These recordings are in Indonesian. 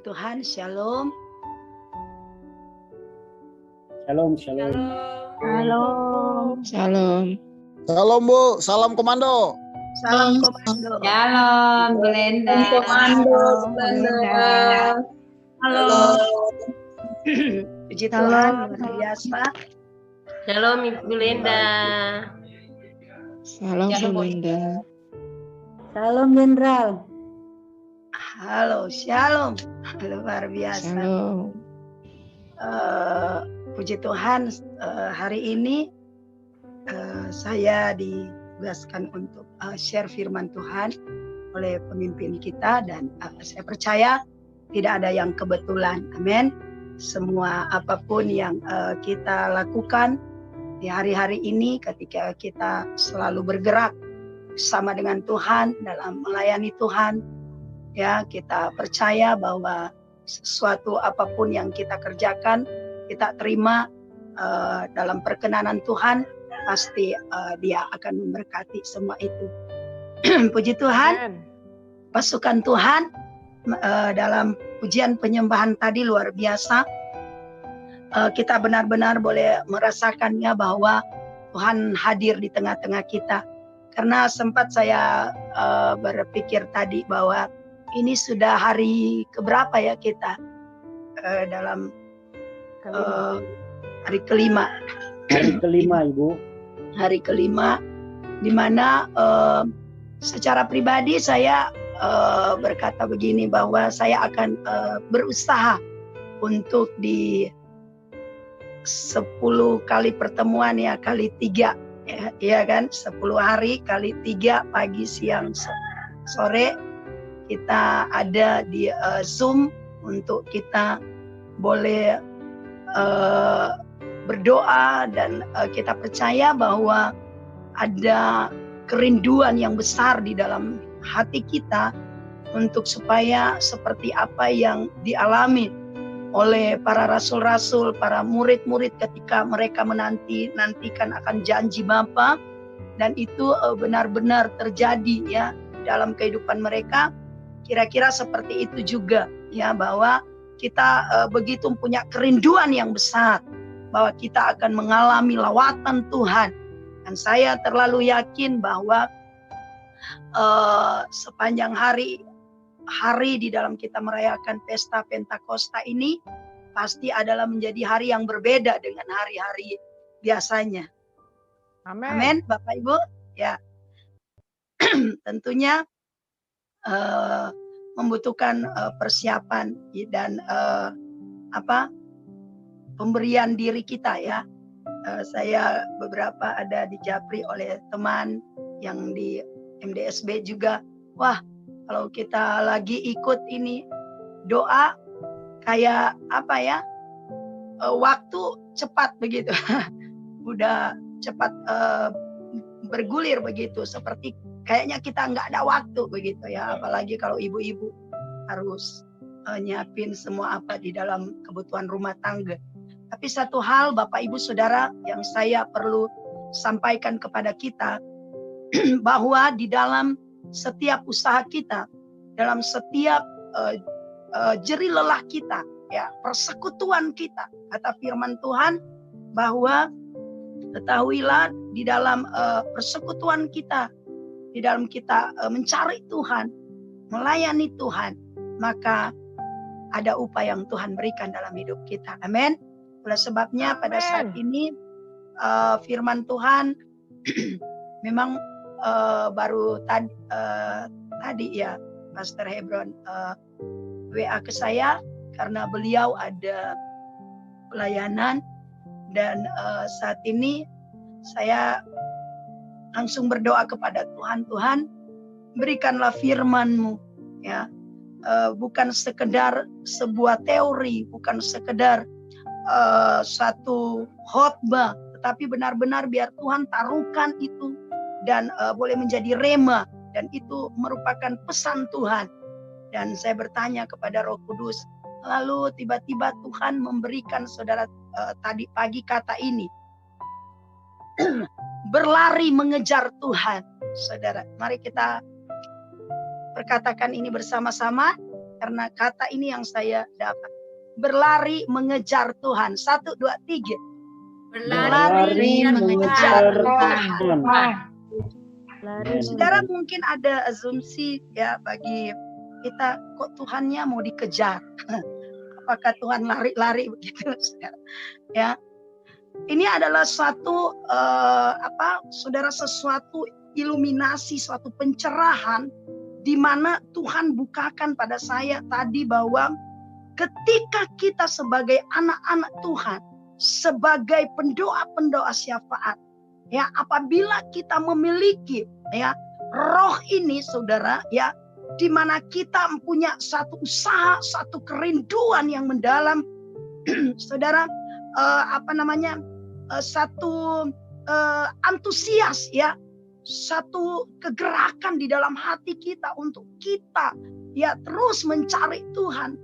Tuhan, Shalom. Shalom, shalom. Shalom. Shalom. Shalom Bu, salam komando. Salam komando. Shalom, Bu Lenda. Komando, Belanda. Halo. Puji Tuhan, luar biasa. Shalom Ibu Lenda. Shalom, Bu Lenda. Salam Jenderal. Halo, Shalom. Luar biasa. Shalom. Puji Tuhan, hari ini saya ditugaskan untuk share firman Tuhan oleh pemimpin kita, dan saya percaya tidak ada yang kebetulan. Amin. Semua apapun yang kita lakukan di hari-hari ini, ketika kita selalu bergerak bersama dengan Tuhan dalam melayani Tuhan, ya, kita percaya bahwa sesuatu apapun yang kita kerjakan, kita terima dalam perkenanan Tuhan, pasti Dia akan memberkati semua itu. Puji Tuhan, pasukan Tuhan, dalam pujian penyembahan tadi luar biasa. Kita benar-benar boleh merasakannya bahwa Tuhan hadir di tengah-tengah kita. Karena sempat saya berpikir tadi bahwa ini sudah hari keberapa ya kita dalam hari kelima. Hari kelima, Ibu. Hari kelima, di mana secara pribadi saya berkata begini, bahwa saya akan berusaha untuk di 10 kali pertemuan ya, kali 3 ya kan, 10 hari kali 3, pagi, siang, sore, kita ada di Zoom untuk kita boleh berdoa, dan kita percaya bahwa ada kerinduan yang besar di dalam hati kita untuk supaya seperti apa yang dialami oleh para rasul-rasul, para murid-murid ketika mereka nantikan akan janji Bapa, dan itu benar-benar terjadi ya dalam kehidupan mereka. Kira-kira seperti itu juga ya, bahwa kita begitu punya kerinduan yang besar bahwa kita akan mengalami lawatan Tuhan. Dan saya terlalu yakin bahwa sepanjang hari di dalam kita merayakan pesta Pentakosta ini pasti adalah menjadi hari yang berbeda dengan hari-hari biasanya. Amin. Amin, Bapak Ibu. Ya, tentunya membutuhkan persiapan dan pemberian diri kita ya. Saya beberapa ada dijapri oleh teman yang di MDSB juga. Wah, kalau kita lagi ikut ini doa kayak apa ya, waktu cepat begitu. Udah cepat bergulir begitu, seperti kayaknya kita nggak ada waktu begitu ya. Apalagi kalau ibu-ibu harus nyiapin semua apa di dalam kebutuhan rumah tangga. Tapi satu hal Bapak Ibu Saudara yang saya perlu sampaikan kepada kita, bahwa di dalam setiap usaha kita, dalam setiap jerih lelah kita, ya, persekutuan kita, kata firman Tuhan bahwa ketahuilah di dalam persekutuan kita, di dalam kita mencari Tuhan, melayani Tuhan, maka ada upah yang Tuhan berikan dalam hidup kita. Amin. Oleh sebabnya pada saat ini firman Tuhan memang baru tadi ya Pastor Hebron WA ke saya karena beliau ada pelayanan, dan saat ini saya langsung berdoa kepada Tuhan, Tuhan berikanlah firman-Mu ya, bukan sekedar sebuah teori, bukan sekedar satu khotbah, tetapi benar-benar biar Tuhan taruhkan itu dan boleh menjadi rema, dan itu merupakan pesan Tuhan. Dan saya bertanya kepada Roh Kudus, lalu tiba-tiba Tuhan memberikan saudara tadi pagi kata ini, berlari mengejar Tuhan. Saudara, mari kita perkatakan ini bersama-sama. karena kata ini yang saya dapat. Berlari mengejar Tuhan. 1, 2, 3. Berlari mengejar Tuhan. Saudara, mungkin ada asumsi ya bagi kita, kok Tuhannya mau dikejar? Apakah Tuhan lari-lari begitu, saudara? Ya, ini adalah suatu saudara, sesuatu iluminasi, suatu pencerahan di mana Tuhan bukakan pada saya tadi bahwa ketika kita sebagai anak-anak Tuhan, sebagai pendoa-pendoa syafaat, ya, apabila kita memiliki ya roh ini, saudara, ya, di mana kita punya satu usaha, satu kerinduan yang mendalam, saudara, satu antusias, ya, satu kegerakan di dalam hati kita untuk kita ya terus mencari Tuhan,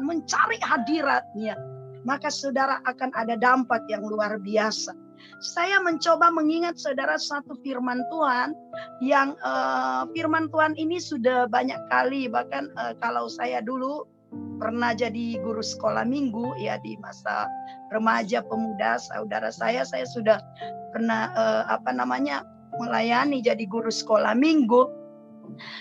mencari hadirat-Nya, maka saudara akan ada dampak yang luar biasa. Saya mencoba mengingat saudara satu firman Tuhan yang firman Tuhan ini sudah banyak kali, bahkan kalau saya dulu pernah jadi guru sekolah minggu ya di masa remaja pemuda, saudara saya sudah pernah melayani jadi guru sekolah minggu.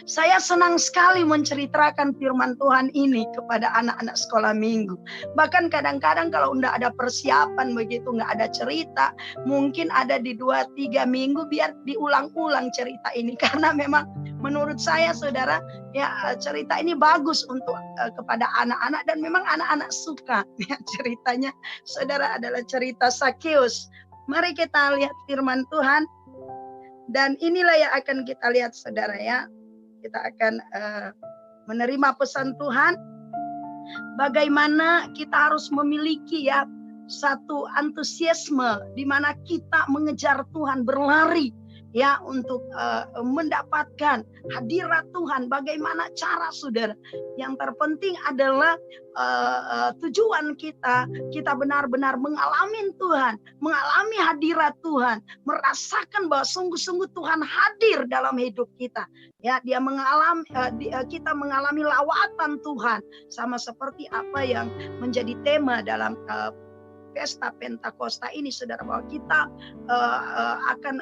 Saya senang sekali menceritakan firman Tuhan ini kepada anak-anak sekolah minggu. Bahkan kadang-kadang kalau enggak ada persiapan begitu, enggak ada cerita, mungkin ada di 2-3 minggu biar diulang-ulang cerita ini. Karena memang menurut saya, saudara, ya cerita ini bagus untuk kepada anak-anak, dan memang anak-anak suka. Ya, ceritanya, saudara, adalah cerita Sakeus. Mari kita lihat firman Tuhan. Dan inilah yang akan kita lihat, saudara, ya. Kita akan menerima pesan Tuhan. Bagaimana kita harus memiliki ya satu antusiasme di mana kita mengejar Tuhan, berlari ya untuk mendapatkan hadirat Tuhan. Bagaimana cara, saudara? Yang terpenting adalah tujuan kita benar-benar mengalami Tuhan, mengalami hadirat Tuhan, merasakan bahwa sungguh-sungguh Tuhan hadir dalam hidup kita. Ya, kita mengalami lawatan Tuhan, sama seperti apa yang menjadi tema dalam pesta Pentakosta ini, saudara, bahwa kita akan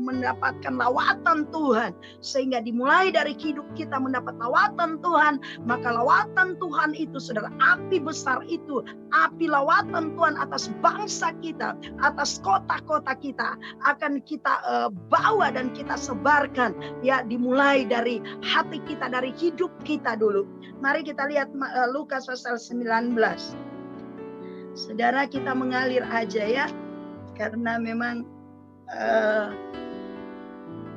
mendapatkan lawatan Tuhan, sehingga dimulai dari hidup kita mendapat lawatan Tuhan, maka lawatan Tuhan itu, saudara, api besar itu, api lawatan Tuhan atas bangsa kita, atas kota-kota kita, akan kita bawa dan kita sebarkan, ya, dimulai dari hati kita, dari hidup kita dulu. Mari kita lihat Lukas pasal 19. Saudara, kita mengalir aja ya, karena memang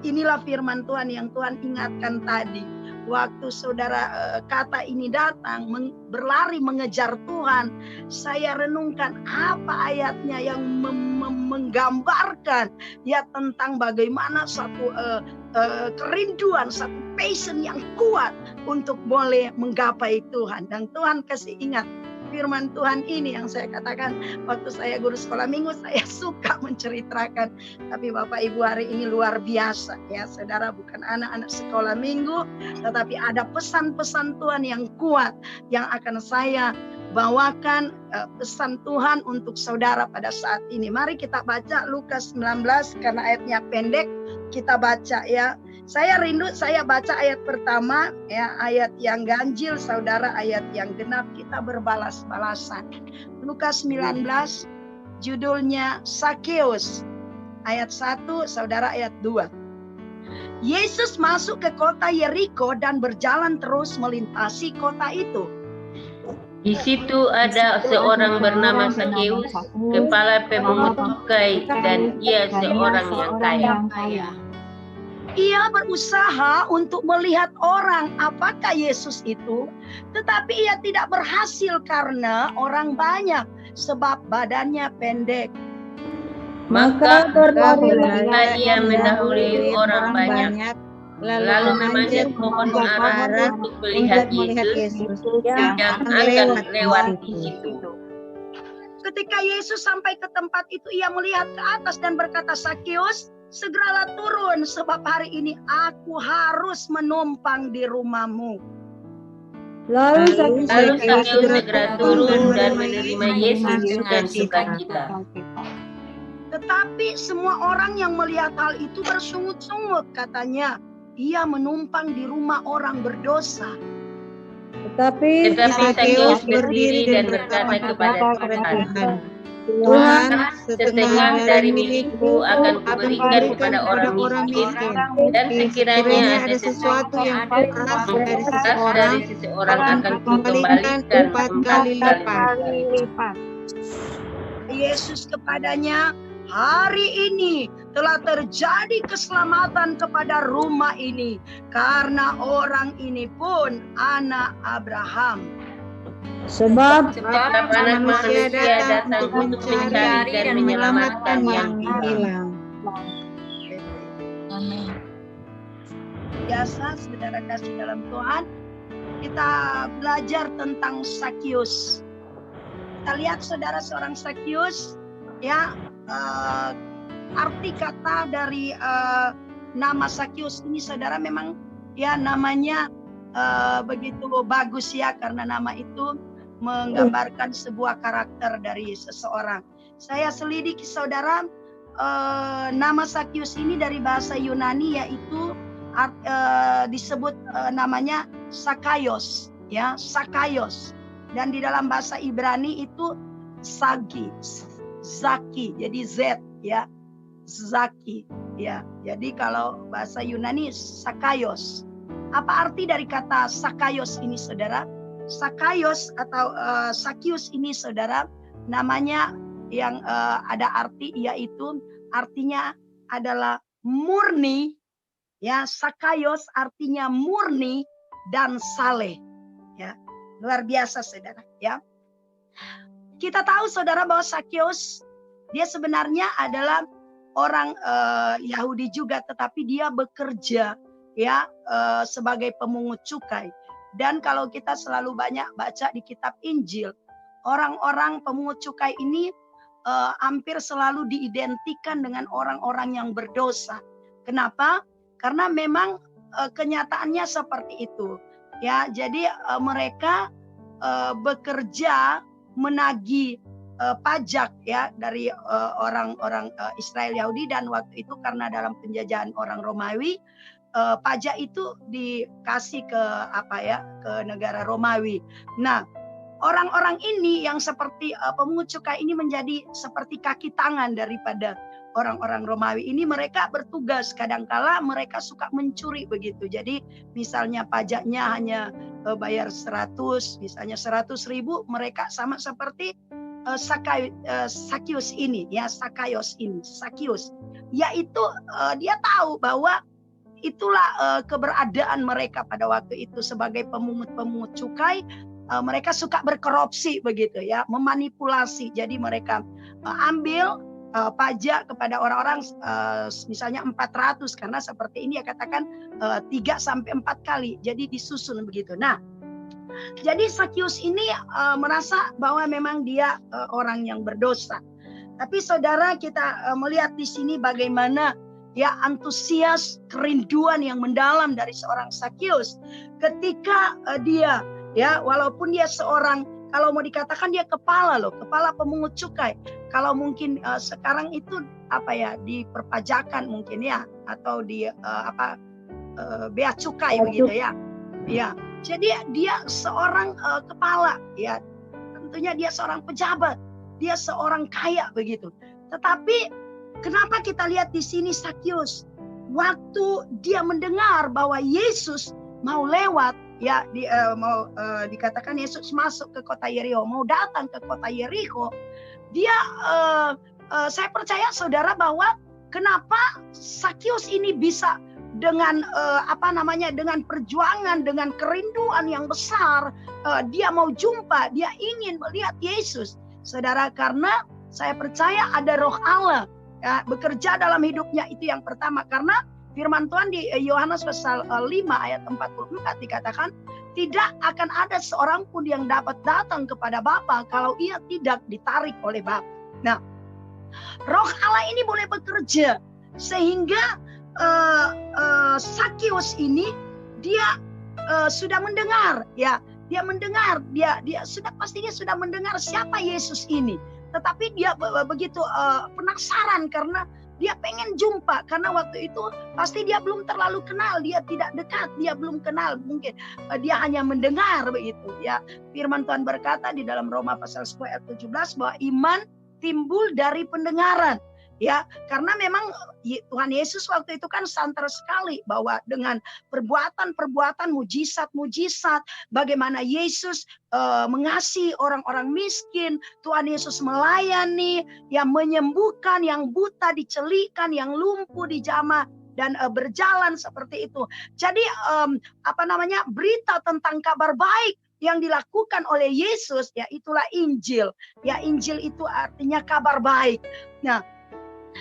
inilah firman Tuhan yang Tuhan ingatkan tadi. Waktu saudara kata ini datang, berlari mengejar Tuhan, saya renungkan apa ayatnya yang menggambarkan ya tentang bagaimana satu kerinduan, satu passion yang kuat untuk boleh menggapai Tuhan. Dan Tuhan kasih ingat firman Tuhan ini yang saya katakan waktu saya guru sekolah minggu, saya suka menceritakan. Tapi Bapak Ibu hari ini luar biasa ya, saudara, bukan anak-anak sekolah minggu, tetapi ada pesan-pesan Tuhan yang kuat yang akan saya bawakan, pesan Tuhan untuk saudara pada saat ini. Mari kita baca Lukas 19, karena ayatnya pendek, kita baca ya. Saya rindu saya baca ayat pertama ya, ayat yang ganjil, saudara, ayat yang genap kita berbalas-balasan. Lukas 19 judulnya Sakeus. Ayat 1, saudara, ayat 2. Yesus masuk ke kota Yeriko dan berjalan terus melintasi kota itu. Di situ ada seorang bernama Sakeus, kepala pemungut cukai, dan ia seorang yang kaya. Ia berusaha untuk melihat orang apakah Yesus itu, tetapi ia tidak berhasil karena orang banyak, sebab badannya pendek. Maka ia mendahului orang banyak, lalu memanjat pohon ara untuk melihat Yesus yang akan lewat di situ. Ketika Yesus sampai ke tempat itu, ia melihat ke atas dan berkata, "Sakeus, segeralah turun, sebab hari ini aku harus menumpang di rumahmu." Lalu Sakeus segera turun dan menerima Yesus dengan sukacita. Tetapi semua orang yang melihat hal itu bersungut-sungut, katanya, "Ia menumpang di rumah orang berdosa." Tetapi Sakeus berdiri dan berkata kepada Tuhan, Tuhan, setengah dari milikku akan kuberikan kepada orang miskin, dan sekiranya ada sesuatu yang kuras dari seseorang akan kukembalikan 4 kali lipat. Yesus kepadanya, "Hari ini telah terjadi keselamatan kepada rumah ini, karena orang ini pun anak Abraham. sebab Anak manusia datang untuk mencari dan menyelamatkan yang hilang." Biasa, saudara kasih dalam Tuhan, kita belajar tentang Sakeus. Kita lihat saudara seorang Sakeus, ya, arti kata dari nama Sakeus ini, saudara, memang ya namanya begitu bagus ya, karena nama itu menggambarkan sebuah karakter dari seseorang. Saya selidiki saudara, nama Sakeus ini dari bahasa Yunani, yaitu disebut namanya Sakaios, ya, Sakaios. Dan di dalam bahasa Ibrani itu Zaki, jadi Z, ya, Zaki, ya. Jadi kalau bahasa Yunani Sakaios. Apa arti dari kata Sakaios ini, saudara? Sakaios atau Sakeus ini, saudara, namanya yang ada arti, yaitu artinya adalah murni, ya. Sakaios artinya murni dan saleh, ya. Luar biasa, saudara, ya. Kita tahu, saudara, bahwa Sakeus dia sebenarnya adalah orang Yahudi juga, tetapi dia bekerja, ya, sebagai pemungut cukai. Dan kalau kita selalu banyak baca di kitab Injil, orang-orang pemungut cukai ini hampir selalu diidentikan dengan orang-orang yang berdosa. Kenapa? Karena memang kenyataannya seperti itu, ya. Jadi mereka bekerja menagih pajak, ya, dari orang-orang Israel Yahudi, dan waktu itu karena dalam penjajahan orang Romawi, pajak itu dikasih ke ke negara Romawi. Nah, orang-orang ini yang seperti pemungut cukai ini menjadi seperti kaki tangan daripada orang-orang Romawi ini. Mereka bertugas, kadangkala mereka suka mencuri begitu. Jadi misalnya pajaknya hanya bayar 100, misalnya 100.000, mereka sama seperti Sakeus ini, ya, Sakaios ini, Sakeus, yaitu dia tahu bahwa itulah keberadaan mereka pada waktu itu sebagai pemungut cukai. Mereka suka berkorupsi begitu, ya, memanipulasi. Jadi mereka ambil pajak kepada orang-orang misalnya 400, karena seperti ini ya, katakan 3-4 kali. Jadi disusun begitu. Nah, jadi Sakeus ini merasa bahwa memang dia orang yang berdosa. Tapi saudara, kita melihat di sini bagaimana, ya, antusias, kerinduan yang mendalam dari seorang Sakeus ketika dia, ya, walaupun dia seorang, kalau mau dikatakan dia kepala pemungut cukai. Kalau mungkin sekarang itu di perpajakan mungkin, ya, atau di bea cukai begitu, ya. Ya. Jadi dia seorang kepala, ya. Tentunya dia seorang pejabat, dia seorang kaya begitu. Tetapi kenapa kita lihat di sini Sakeus, waktu dia mendengar bahwa Yesus mau lewat, ya, dikatakan Yesus masuk ke kota Yeriko, mau datang ke kota Yeriko, dia saya percaya saudara bahwa kenapa Sakeus ini bisa dengan dengan perjuangan, dengan kerinduan yang besar, dia mau jumpa, dia ingin melihat Yesus, saudara, karena saya percaya ada Roh Allah, ya, bekerja dalam hidupnya. Itu yang pertama, karena firman Tuhan di Yohanes pasal 5 ayat 44 dikatakan, tidak akan ada seorang pun yang dapat datang kepada Bapa kalau ia tidak ditarik oleh Bapa. Nah, Roh Allah ini boleh bekerja sehingga Sakius ini dia sudah mendengar, ya, dia mendengar, dia pastinya sudah mendengar siapa Yesus ini. Tetapi dia begitu penasaran karena dia pengen jumpa, karena waktu itu pasti dia belum terlalu kenal, dia tidak dekat, dia belum kenal, mungkin dia hanya mendengar begitu, ya. Firman Tuhan berkata di dalam Roma pasal 10 ayat 17 bahwa iman timbul dari pendengaran. Ya, karena memang Tuhan Yesus waktu itu kan santer sekali bahwa dengan perbuatan-perbuatan mujizat-mujizat, bagaimana Yesus mengasihi orang-orang miskin, Tuhan Yesus melayani, yang menyembuhkan, yang buta dicelikan, yang lumpuh dijamah dan berjalan seperti itu. Jadi berita tentang kabar baik yang dilakukan oleh Yesus, ya itulah Injil. Ya, Injil itu artinya kabar baik. Nah,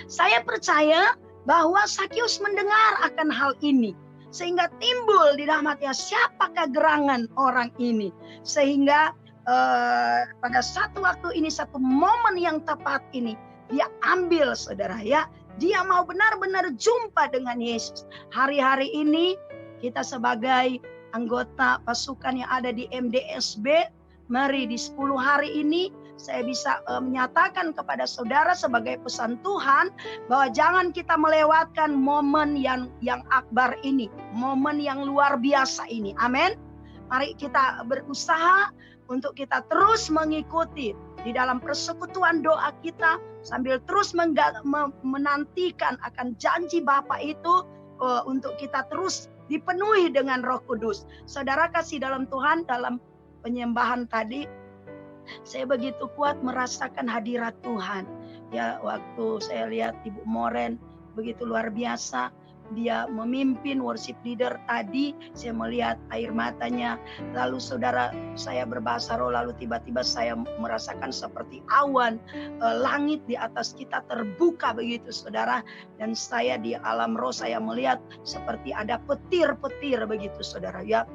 saya percaya bahwa Sakius mendengar akan hal ini. Sehingga timbul di dalam hatinya, siapakah gerangan orang ini. Sehingga pada satu waktu ini, satu momen yang tepat ini, dia ambil, saudara, ya. Dia mau benar-benar jumpa dengan Yesus. Hari-hari ini kita sebagai anggota pasukan yang ada di MDSB, mari di 10 hari ini saya bisa menyatakan kepada saudara sebagai pesan Tuhan bahwa jangan kita melewatkan momen yang akbar ini, momen yang luar biasa ini. Amin. Mari kita berusaha untuk kita terus mengikuti di dalam persekutuan doa kita sambil terus menantikan akan janji Bapa itu untuk kita terus dipenuhi dengan Roh Kudus. Saudara kasih dalam Tuhan, dalam penyembahan tadi saya begitu kuat merasakan hadirat Tuhan. Ya, waktu saya lihat Ibu Moren begitu luar biasa, dia memimpin worship leader tadi, saya melihat air matanya. Lalu saudara, saya berbahasa roh, lalu tiba-tiba saya merasakan seperti awan, langit di atas kita terbuka begitu saudara. Dan saya di alam roh saya melihat seperti ada petir-petir begitu saudara, ya.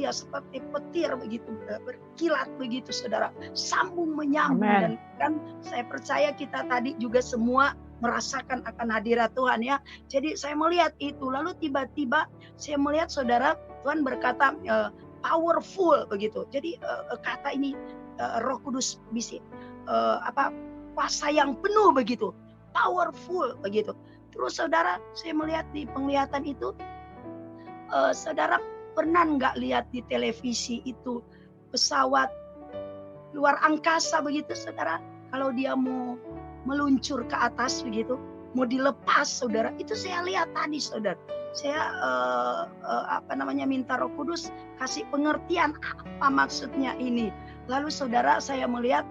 Seperti petir begitu berkilat begitu saudara, sambung menyambung. Dan kan saya percaya kita tadi juga semua merasakan akan hadirat Tuhan, ya. Jadi saya melihat itu, lalu tiba-tiba saya melihat saudara, Tuhan berkata powerful begitu. Jadi kata ini Roh Kudus bisi kuasa yang penuh begitu, powerful begitu. Terus saudara, saya melihat di penglihatan itu, saudara pernah nggak lihat di televisi itu pesawat luar angkasa begitu saudara, kalau dia mau meluncur ke atas begitu, mau dilepas saudara, itu saya lihat tadi saudara. Saya minta Roh Kudus kasih pengertian apa maksudnya ini. Lalu saudara, saya melihat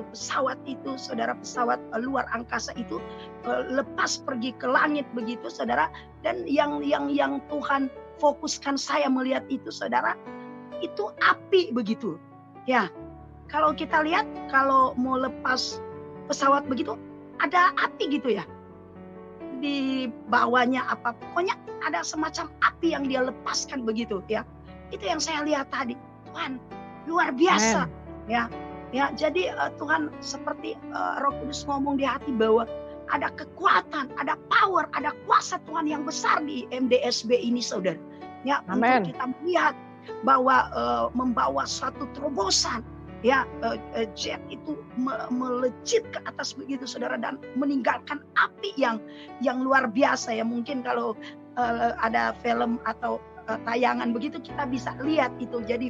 pesawat itu saudara, pesawat luar angkasa itu lepas pergi ke langit begitu saudara. Dan yang Tuhan fokuskan saya melihat itu saudara, itu api begitu, ya. Kalau kita lihat, kalau mau lepas pesawat begitu ada api gitu, ya, di bawahnya apa, pokoknya ada semacam api yang dia lepaskan begitu, ya. Itu yang saya lihat tadi. Tuhan luar biasa. Ya, jadi Tuhan seperti Roh Kudus ngomong di hati bahwa ada kekuatan, ada power, ada kuasa Tuhan yang besar di MDSB ini, saudara. Ya, untuk kita melihat bahwa membawa suatu terobosan, ya, jet itu melejit ke atas begitu, saudara, dan meninggalkan api yang luar biasa, ya. Mungkin kalau ada film atau tayangan begitu kita bisa lihat itu. Jadi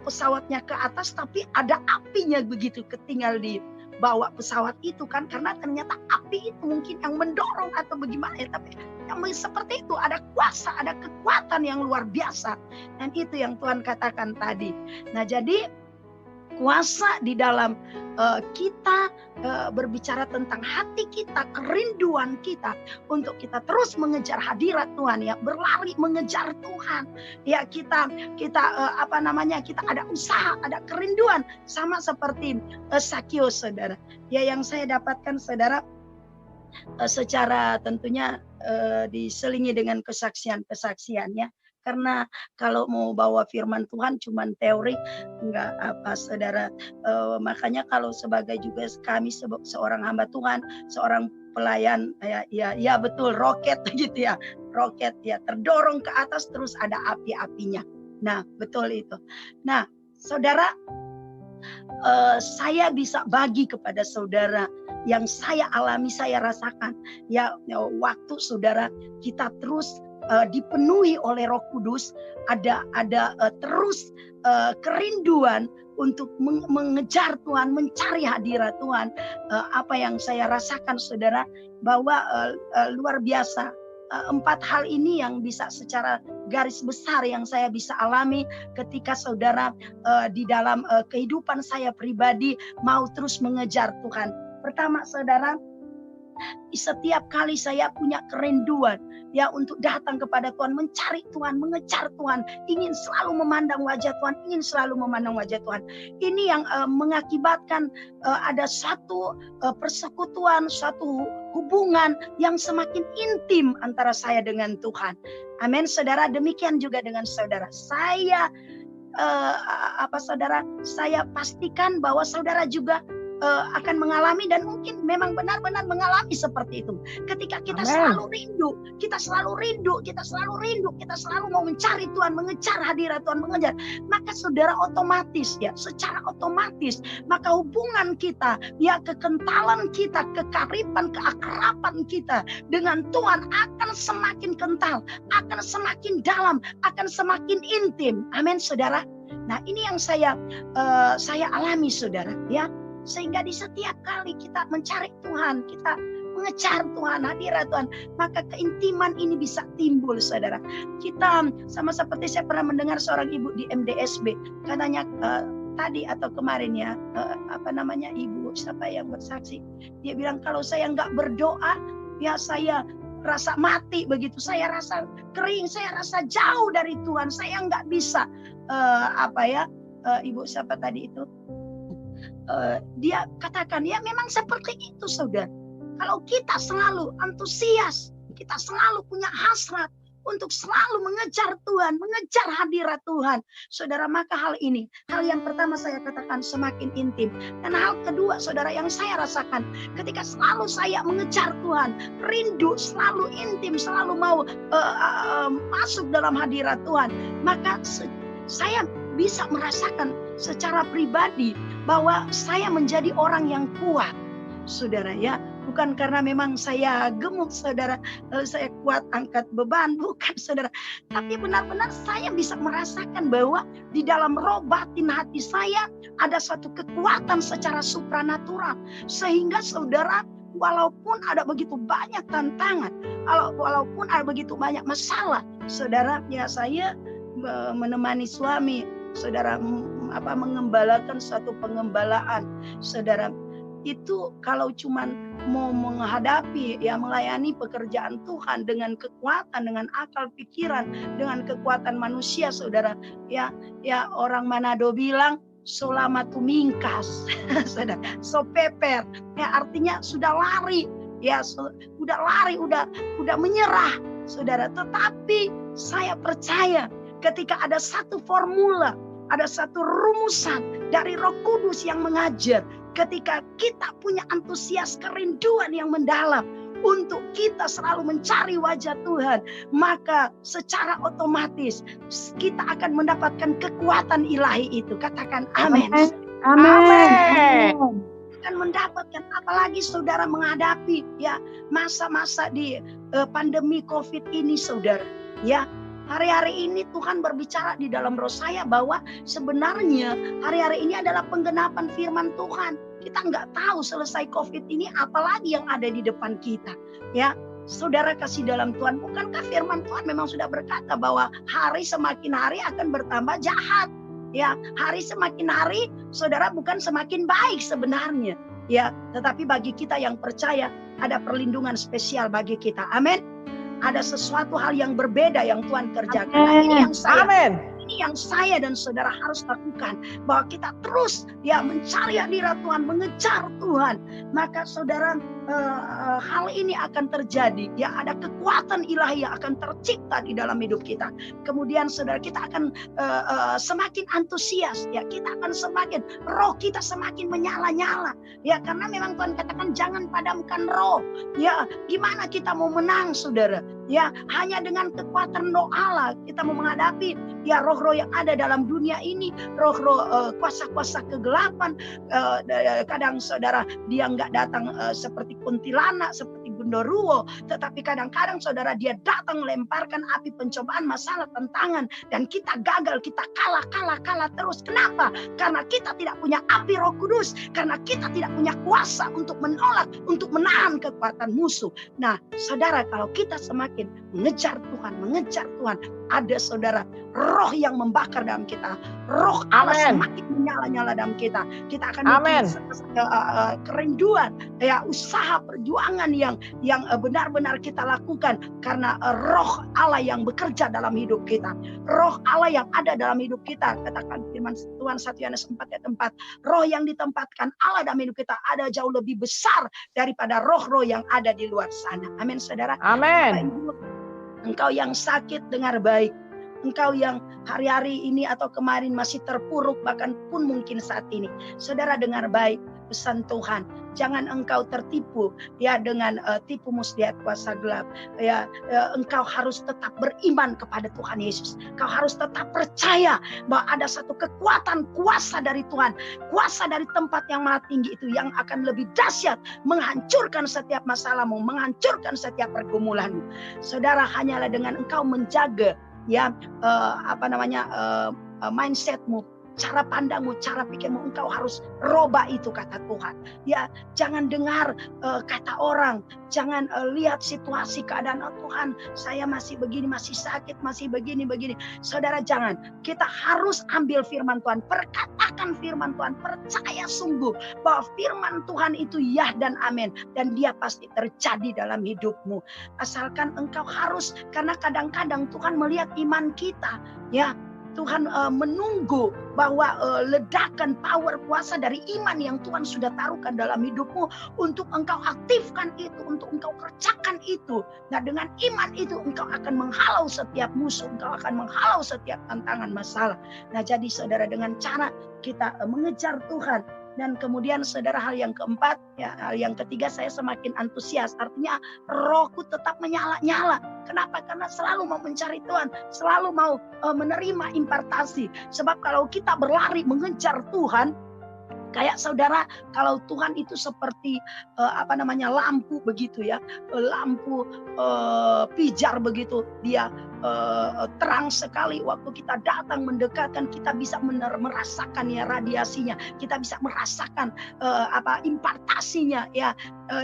pesawatnya ke atas tapi ada apinya begitu ketinggal di bawah pesawat itu kan, karena ternyata api itu mungkin yang mendorong atau bagaimana, ya, tapi yang seperti itu ada kuasa, ada kekuatan yang luar biasa. Dan itu yang Tuhan katakan tadi. Nah, jadi kuasa di dalam kita berbicara tentang hati kita, kerinduan kita untuk kita terus mengejar hadirat Tuhan, ya, berlari mengejar Tuhan, ya. Kita ada usaha, ada kerinduan, sama seperti Sakius, saudara. Ya, yang saya dapatkan saudara, secara tentunya diselingi dengan kesaksian-kesaksian ya. Karena kalau mau bawa firman Tuhan cuman teori enggak apa saudara. Makanya kalau sebagai juga kami seorang hamba Tuhan, seorang pelayan ya betul roket gitu ya. Roket ya terdorong ke atas terus ada api-apinya. Nah, betul itu. Nah, saudara, saya bisa bagi kepada saudara yang saya alami, saya rasakan ya waktu saudara kita terus dipenuhi oleh Roh Kudus, ada terus kerinduan untuk mengejar Tuhan, mencari hadirat Tuhan. Apa yang saya rasakan saudara, bahwa luar biasa. 4 hal ini yang bisa secara garis besar yang saya bisa alami ketika saudara di dalam kehidupan saya pribadi mau terus mengejar Tuhan. Pertama saudara, setiap kali saya punya kerinduan ya untuk datang kepada Tuhan, mencari Tuhan, mengejar Tuhan, ingin selalu memandang wajah Tuhan, ingin selalu memandang wajah Tuhan. Ini yang mengakibatkan ada satu persekutuan, suatu hubungan yang semakin intim antara saya dengan Tuhan. Amin, saudara. Demikian juga dengan saudara. Saya saudara, saya pastikan bahwa saudara juga akan mengalami dan mungkin memang benar-benar mengalami seperti itu. Ketika kita selalu rindu, kita selalu mau mencari Tuhan, mengejar hadirat Tuhan, mengejar, maka saudara otomatis ya, secara otomatis maka hubungan kita ya, kekentalan kita, kekaripan, keakraban kita dengan Tuhan akan semakin kental, akan semakin dalam, akan semakin intim. Amin, saudara. Nah, ini yang saya alami saudara ya. Sehingga di setiap kali kita mencari Tuhan, kita mengejar Tuhan, hadirat Tuhan, maka keintiman ini bisa timbul saudara. Kita sama seperti saya pernah mendengar seorang ibu di MDSB, katanya tadi atau kemarin ya, ibu siapa yang bersaksi, dia bilang kalau saya nggak berdoa ya saya rasa mati begitu, saya rasa kering, saya rasa jauh dari Tuhan, saya nggak bisa ibu siapa tadi itu, dia katakan ya memang seperti itu saudara. Kalau kita selalu antusias, kita selalu punya hasrat untuk selalu mengejar Tuhan, mengejar hadirat Tuhan, saudara, maka hal yang pertama saya katakan semakin intim. Dan hal kedua saudara yang saya rasakan ketika selalu saya mengejar Tuhan, rindu, selalu intim, selalu mau masuk dalam hadirat Tuhan, maka saya bisa merasakan secara pribadi bahwa saya menjadi orang yang kuat, saudara ya. Bukan karena memang saya gemuk, saudara, saya kuat angkat beban, bukan saudara. Tapi benar-benar saya bisa merasakan bahwa di dalam roh batin hati saya ada suatu kekuatan secara supranatural. Sehingga saudara, walaupun ada begitu banyak tantangan, walaupun ada begitu banyak masalah, saudara, ya saya menemani suami, saudara, mengembalakan suatu pengembalaan, saudara. Itu kalau cuman mau menghadapi ya, melayani pekerjaan Tuhan dengan kekuatan, dengan akal pikiran, dengan kekuatan manusia, saudara, ya orang Manado bilang solama tumingkas, saudara, so peper, ya artinya sudah lari, ya udah menyerah, saudara. Tetapi saya percaya ketika ada satu formula, ada satu rumusan dari Roh Kudus yang mengajar, ketika kita punya antusias, kerinduan yang mendalam untuk kita selalu mencari wajah Tuhan, maka secara otomatis kita akan mendapatkan kekuatan ilahi itu. Katakan amin. Amin. Akan mendapatkan, apalagi saudara menghadapi ya masa-masa di pandemi COVID ini, saudara, ya. Hari-hari ini Tuhan berbicara di dalam roh saya bahwa sebenarnya hari-hari ini adalah penggenapan firman Tuhan. Kita nggak tahu selesai COVID ini apalagi yang ada di depan kita. Ya, saudara kasih dalam Tuhan, bukankah firman Tuhan memang sudah berkata bahwa hari semakin hari akan bertambah jahat. Ya, hari semakin hari, saudara, bukan semakin baik sebenarnya. Ya, tetapi bagi kita yang percaya ada perlindungan spesial bagi kita. Amin. Ada sesuatu hal yang berbeda yang Tuhan kerjakan. Nah, ini yang saya dan saudara harus lakukan, bahwa kita terus ya mencari hadirat Tuhan, mengejar Tuhan. Maka saudara, hal ini akan terjadi, ya ada kekuatan ilahi yang akan tercipta di dalam hidup kita. Kemudian saudara, kita akan semakin antusias, ya kita akan semakin, roh kita semakin menyala-nyala, ya karena memang Tuhan katakan jangan padamkan roh. Ya gimana kita mau menang saudara? Ya hanya dengan kekuatan roh Allah kita mau menghadapi ya roh-roh yang ada dalam dunia ini, roh-roh kuasa-kuasa kegelapan. Kadang saudara dia nggak datang seperti kuntilanak, seperti genderuwo, tetapi kadang-kadang saudara dia datang melemparkan api pencobaan, masalah, tantangan, dan kita gagal, kita kalah terus. Kenapa? Karena kita tidak punya api Roh Kudus, karena kita tidak punya kuasa untuk menolak, untuk menahan kekuatan musuh. Nah, saudara, kalau kita semakin mengejar Tuhan, ada saudara roh yang membakar dalam kita, roh Allah semakin menyala-nyala dalam kita. Kita akan memiliki kerinduan, ya usaha perjuangan yang benar-benar kita lakukan karena roh Allah yang bekerja dalam hidup kita, roh Allah yang ada dalam hidup kita. Katakan firman Tuhan 1 Yohanes 4 ayat 4, roh yang ditempatkan Allah dalam hidup kita ada jauh lebih besar daripada roh-roh yang ada di luar sana. Amin saudara. Amin. Engkau yang sakit, dengar baik. Engkau yang hari-hari ini atau kemarin masih terpuruk, bahkan pun mungkin saat ini, saudara dengar baik pesan Tuhan. Jangan engkau tertipu ya dengan tipu muslihat kuasa gelap. Ya, engkau harus tetap beriman kepada Tuhan Yesus. Kau harus tetap percaya bahwa ada satu kekuatan kuasa dari Tuhan, kuasa dari tempat yang maha tinggi itu yang akan lebih dahsyat menghancurkan setiap masalahmu, menghancurkan setiap pergumulanmu. Saudara, hanyalah dengan engkau menjaga ya mindsetmu, cara pandangmu, cara pikirmu, engkau harus robah itu kata Tuhan. Ya, jangan dengar kata orang, jangan lihat situasi keadaan, oh Tuhan, saya masih begini, masih sakit, masih begini. Saudara, jangan. Kita harus ambil firman Tuhan, perkatakan firman Tuhan, percaya sungguh bahwa firman Tuhan itu ya dan amin, dan dia pasti terjadi dalam hidupmu. Asalkan engkau harus, karena kadang-kadang Tuhan melihat iman kita, ya. Tuhan menunggu bahwa ledakan power kuasa dari iman yang Tuhan sudah taruhkan dalam hidupmu untuk engkau aktifkan itu, untuk engkau kerjakan itu. Nah, dengan iman itu engkau akan menghalau setiap musuh, engkau akan menghalau setiap tantangan masalah. Nah, jadi saudara, dengan cara kita mengejar Tuhan. Dan kemudian saudara, hal yang keempat, ya, hal yang ketiga, saya semakin antusias. Artinya rohku tetap menyala-nyala. Kenapa? Karena selalu mau mencari Tuhan, selalu mau menerima impartasi. Sebab kalau kita berlari mengejar Tuhan, kayak saudara, kalau Tuhan itu seperti lampu begitu ya, lampu pijar begitu, dia terang sekali. Waktu kita datang mendekatkan, kita bisa merasakan ya radiasinya, kita bisa merasakan impartasinya ya,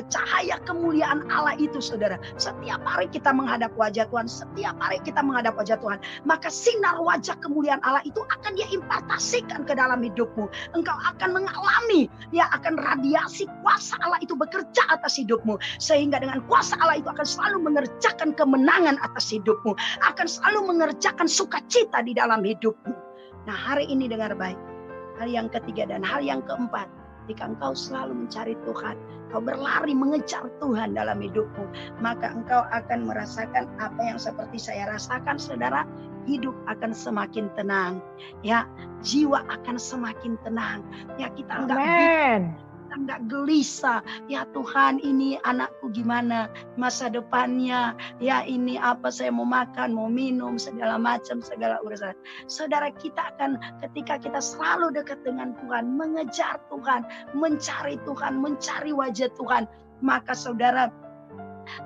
cahaya kemuliaan Allah itu saudara. Setiap hari kita menghadap wajah Tuhan, setiap hari kita menghadap wajah Tuhan, maka sinar wajah kemuliaan Allah itu akan dia impartasikan ke dalam hidupmu. Engkau akan mengalami ya, akan radiasi kuasa Allah itu bekerja atas hidupmu, sehingga dengan kuasa Allah itu akan selalu mengerjakan kemenangan atas hidupmu, akan selalu mengerjakan sukacita di dalam hidupmu. Nah, hari ini dengar baik, hal yang ketiga dan hal yang keempat, jika engkau selalu mencari Tuhan, kau berlari mengejar Tuhan dalam hidupmu, maka engkau akan merasakan apa yang seperti saya rasakan saudara. Hidup akan semakin tenang, ya, jiwa akan semakin tenang, ya, kita enggak gelisah, ya Tuhan, ini anakku gimana masa depannya, ya ini apa, saya mau makan, mau minum, segala macam, segala urusan. Saudara, kita akan, ketika kita selalu dekat dengan Tuhan, mengejar Tuhan, mencari Tuhan, mencari wajah Tuhan, maka saudara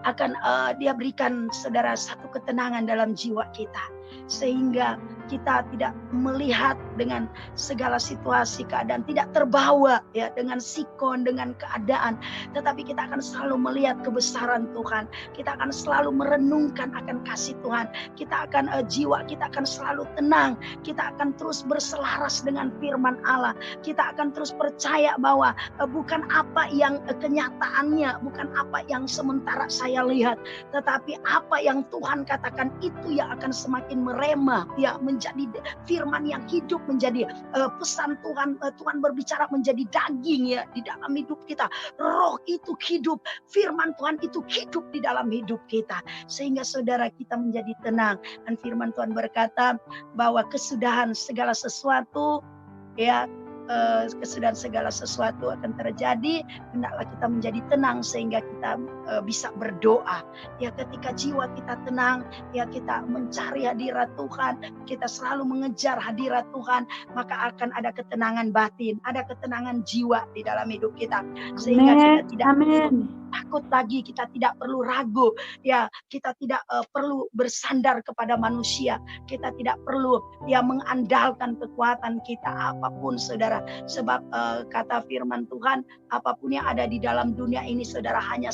akan dia berikan saudara satu ketenangan dalam jiwa kita, sehingga kita tidak melihat dengan segala situasi keadaan, tidak terbawa ya dengan sikon, dengan keadaan, tetapi kita akan selalu melihat kebesaran Tuhan. Kita akan selalu merenungkan akan kasih Tuhan. Kita akan jiwa kita akan selalu tenang. Kita akan terus berselaras dengan firman Allah. Kita akan terus percaya bahwa bukan apa yang kenyataannya, bukan apa yang sementara saya lihat, tetapi apa yang Tuhan katakan itu yang akan semakin firman merema, ya, menjadi firman yang hidup, menjadi pesan Tuhan. Tuhan berbicara menjadi daging, ya, di dalam hidup kita. Roh itu hidup, firman Tuhan itu hidup di dalam hidup kita, sehingga saudara kita menjadi tenang. Dan firman Tuhan berkata bahwa kesudahan segala sesuatu, ya, kesudahan segala sesuatu akan terjadi. Hendaklah kita menjadi tenang sehingga kita bisa berdoa. Ya, ketika jiwa kita tenang, ya, kita mencari hadirat Tuhan, kita selalu mengejar hadirat Tuhan, maka akan ada ketenangan batin, ada ketenangan jiwa di dalam hidup kita, sehingga kita tidak takut lagi, kita tidak perlu ragu, ya, kita tidak perlu bersandar kepada manusia, kita tidak perlu, ya, mengandalkan kekuatan kita apapun, saudara. Sebab kata firman Tuhan, apapun yang ada di dalam dunia ini, saudara, hanya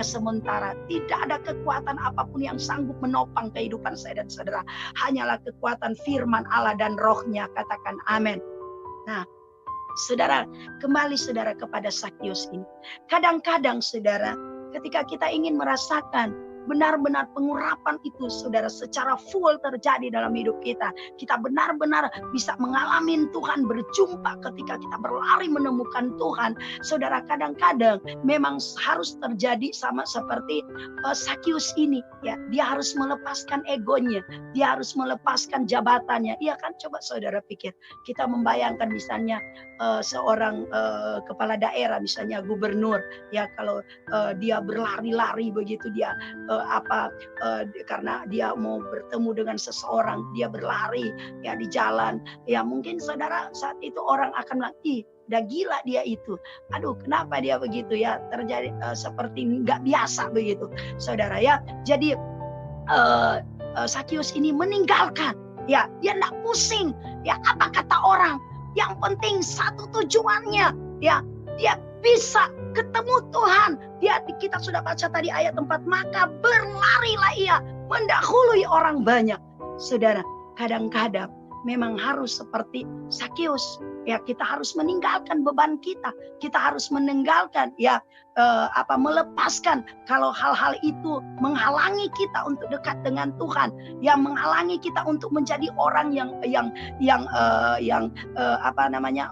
sementara. Tidak ada kekuatan apapun yang sanggup menopang kehidupan saya dan saudara. Hanyalah kekuatan firman Allah dan rohnya. Katakan amin. Nah, saudara, kembali saudara kepada Sakyus ini. Kadang-kadang saudara, ketika kita ingin merasakan benar-benar pengurapan itu, saudara, secara full terjadi dalam hidup kita, kita benar-benar bisa mengalami Tuhan, berjumpa ketika kita berlari menemukan Tuhan. Saudara, kadang-kadang memang harus terjadi sama seperti Sakyus ini, ya. Dia harus melepaskan egonya, dia harus melepaskan jabatannya. Iya kan? Coba saudara pikir, kita membayangkan misalnya seorang kepala daerah, misalnya gubernur, ya, kalau dia berlari-lari begitu, dia karena dia mau bertemu dengan seseorang, dia berlari, ya, di jalan, ya, mungkin saudara saat itu orang akan bilang, ih, udah gila dia itu, aduh, kenapa dia begitu, ya, terjadi seperti nggak biasa begitu, saudara, ya. Jadi Sakyus ini meninggalkan, ya, dia nggak pusing, ya, apa kata orang, yang penting satu tujuannya, ya, dia bisa ketemu Tuhan. Kita sudah baca tadi ayat 4, maka berlarilah ia mendahului orang banyak. Saudara, kadang-kadang memang harus seperti Sakyus, ya, kita harus meninggalkan beban kita harus meninggalkan, ya, melepaskan kalau hal-hal itu menghalangi kita untuk dekat dengan Tuhan, yang menghalangi kita untuk menjadi orang yang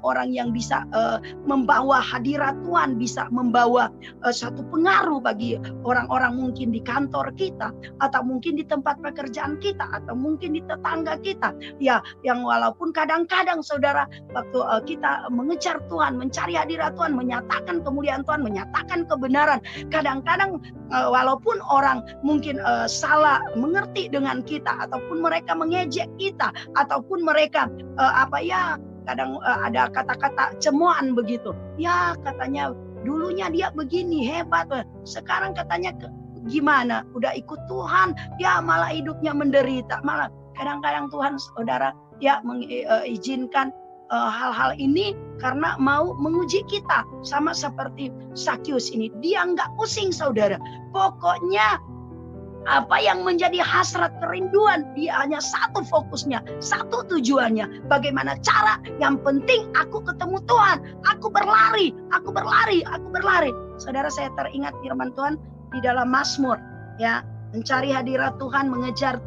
orang yang bisa membawa hadirat Tuhan, bisa membawa satu pengaruh bagi orang-orang mungkin di kantor kita, atau mungkin di tempat pekerjaan kita, atau mungkin di tetangga kita, ya, yang walaupun kadang-kadang saudara, waktu kita mengejar Tuhan, mencari hadirat Tuhan, menyatakan kemuliaan Tuhan, menyatakan kebenaran, kadang-kadang walaupun orang mungkin salah mengerti dengan kita, ataupun mereka mengejek kita, ataupun mereka kadang ada kata-kata cemoan begitu, ya, katanya dulunya dia begini hebat, sekarang katanya gimana, udah ikut Tuhan, ya, malah hidupnya menderita. Malah kadang-kadang Tuhan, saudara, ya, mengizinkan hal-hal ini karena mau menguji kita, sama seperti Sakyus ini. Dia nggak pusing, saudara. Pokoknya apa yang menjadi hasrat kerinduan, dia hanya satu fokusnya, satu tujuannya. Bagaimana cara? Yang penting aku ketemu Tuhan, aku berlari. Saudara, saya teringat firman Tuhan di dalam Mazmur, ya, mencari hadirat Tuhan, mengejar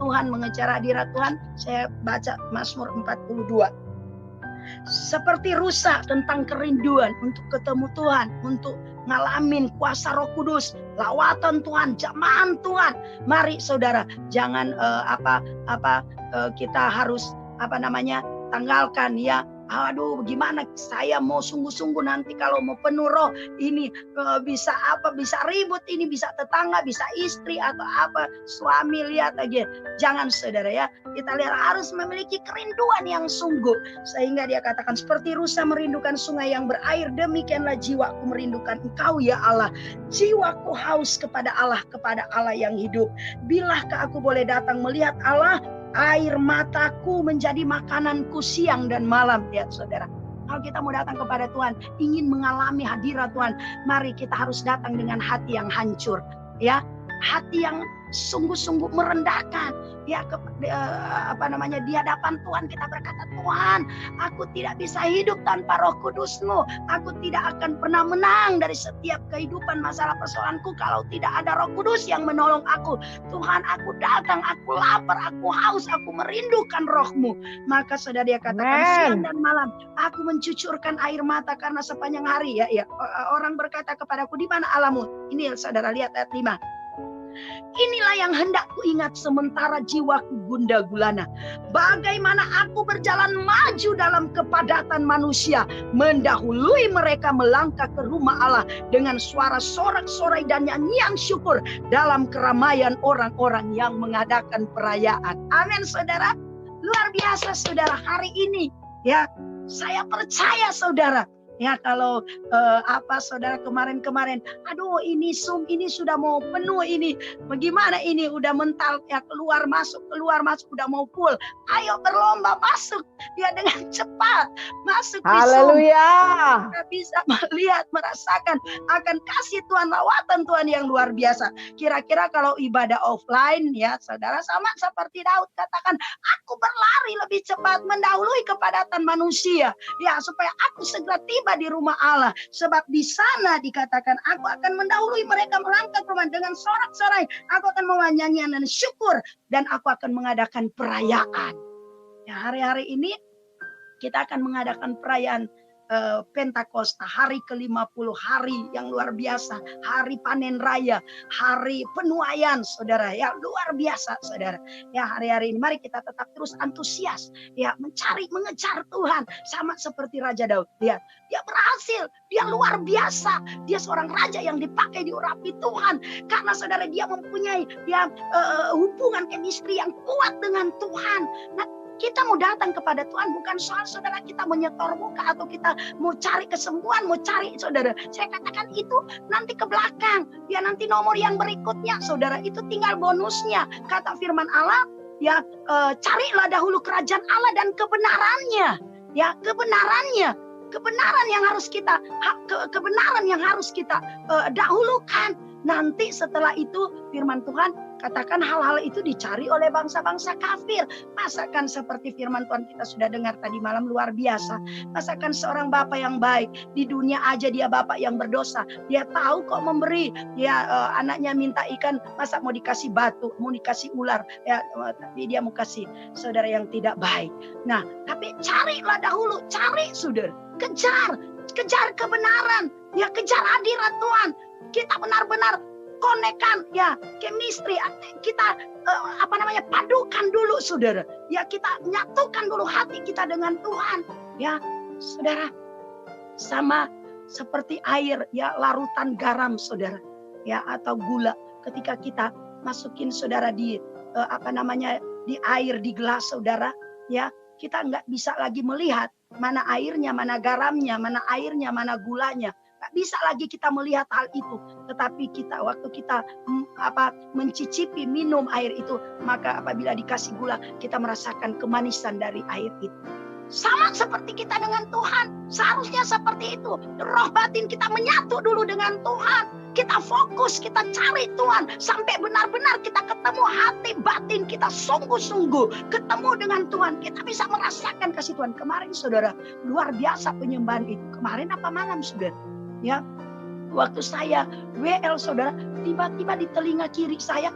hadirat Tuhan. Saya baca Mazmur 42. Seperti rusa tentang kerinduan untuk ketemu Tuhan, untuk ngalamin kuasa Roh Kudus, lawatan Tuhan, jamahan Tuhan. Mari saudara, jangan kita harus tanggalkan, ya. Aduh, gimana saya mau sungguh-sungguh nanti kalau mau penuh roh ini, bisa ribut ini, bisa tetangga, bisa istri atau suami, lihat aja. Jangan saudara, ya, kita lihat harus memiliki kerinduan yang sungguh, sehingga dia katakan seperti rusa merindukan sungai yang berair, demikianlah jiwaku merindukan Engkau, ya Allah. Jiwaku haus kepada Allah yang hidup. Bilakah aku boleh datang melihat Allah? Air mataku menjadi makananku siang dan malam. Lihat saudara, kalau kita mau datang kepada Tuhan, ingin mengalami hadirat Tuhan, mari kita harus datang dengan hati yang hancur, ya. hati yang sungguh-sungguh merendahkan, ya di hadapan Tuhan kita berkata, Tuhan, aku tidak bisa hidup tanpa Roh Kudus-Mu. Aku tidak akan pernah menang dari setiap kehidupan masalah persoalanku kalau tidak ada Roh Kudus yang menolong aku. Tuhan, aku datang, aku lapar, aku haus, aku merindukan Roh-Mu. Maka saudara dia katakan, siang dan malam aku mencucurkan air mata karena sepanjang hari ya orang berkata kepadaku, di mana Allahmu? Ini saudara lihat ayat 5. Inilah yang hendak kuingat sementara jiwaku gundah gulana. Bagaimana aku berjalan maju dalam kepadatan manusia, mendahului mereka melangkah ke rumah Allah dengan suara sorak-sorai dan nyanyian syukur dalam keramaian orang-orang yang mengadakan perayaan. Amin saudara. Luar biasa saudara hari ini ya. Saya percaya saudara. Ya kalau saudara kemarin-kemarin, aduh ini Zoom ini sudah mau penuh ini, bagaimana ini udah mental ya, keluar masuk udah mau full. Ayo berlomba masuk ya dengan cepat masuk di Zoom. Kita bisa melihat, merasakan akan kasih Tuhan, lawatan Tuhan yang luar biasa. Kira-kira kalau ibadah offline ya saudara sama seperti Daud katakan, aku berlari lebih cepat mendahului kepadatan manusia ya supaya aku segera tiba di rumah Allah, sebab di sana dikatakan aku akan mendahului mereka melangkah ke rumah dengan sorak-sorai, aku akan membawa nyanyian dan syukur, dan aku akan mengadakan perayaan. Ya, hari-hari ini kita akan mengadakan perayaan Pentakosta, hari ke-50, hari yang luar biasa, hari panen raya, hari penuaian saudara, ya luar biasa saudara. Ya hari-hari ini mari kita tetap terus antusias ya mengejar Tuhan, sama seperti Raja Daud. Lihat, dia berhasil, dia luar biasa, dia seorang raja yang dipakai diurapi Tuhan karena saudara dia mempunyai hubungan chemistry yang kuat dengan Tuhan. Nah, kita mau datang kepada Tuhan bukan soal saudara kita menyetor muka atau kita mau cari kesembuhan, mau cari saudara. Saya katakan itu nanti ke belakang. Ya nanti nomor yang berikutnya saudara itu tinggal bonusnya. Kata firman Allah ya carilah dahulu kerajaan Allah dan kebenarannya. Ya kebenarannya. Kebenaran yang harus kita dahulukan. Nanti setelah itu firman Tuhan katakan hal-hal itu dicari oleh bangsa-bangsa kafir. Masakan seperti firman Tuhan kita sudah dengar tadi malam luar biasa. Masakan seorang bapak yang baik. Di dunia aja dia bapak yang berdosa. Dia tahu kok memberi. Ya anaknya minta ikan, masa mau dikasih batu, mau dikasih ular. Ya tapi dia mau kasih saudara yang tidak baik. Nah tapi carilah dahulu. Cari saudara. Kejar kebenaran. Ya kejar hadirat Tuhan. Kita benar-benar konekkan ya chemistry, kita padukan dulu saudara. Ya kita nyatukan dulu hati kita dengan Tuhan. Ya saudara, sama seperti air ya larutan garam saudara. Ya atau gula ketika kita masukin saudara di di air di gelas saudara, ya kita nggak bisa lagi melihat mana airnya, mana garamnya, mana airnya, mana gulanya. Gak bisa lagi kita melihat hal itu. Tetapi kita waktu kita mencicipi minum air itu, maka apabila dikasih gula kita merasakan kemanisan dari air itu. Sama seperti kita dengan Tuhan. Seharusnya seperti itu. Roh batin kita menyatu dulu dengan Tuhan. Kita fokus, kita cari Tuhan. Sampai benar-benar kita ketemu hati batin kita sungguh-sungguh. Ketemu dengan Tuhan. Kita bisa merasakan kasih Tuhan. Kemarin saudara, luar biasa penyembahan itu. Kemarin apa malam saudara? Ya, waktu saya WL saudara, tiba-tiba di telinga kiri saya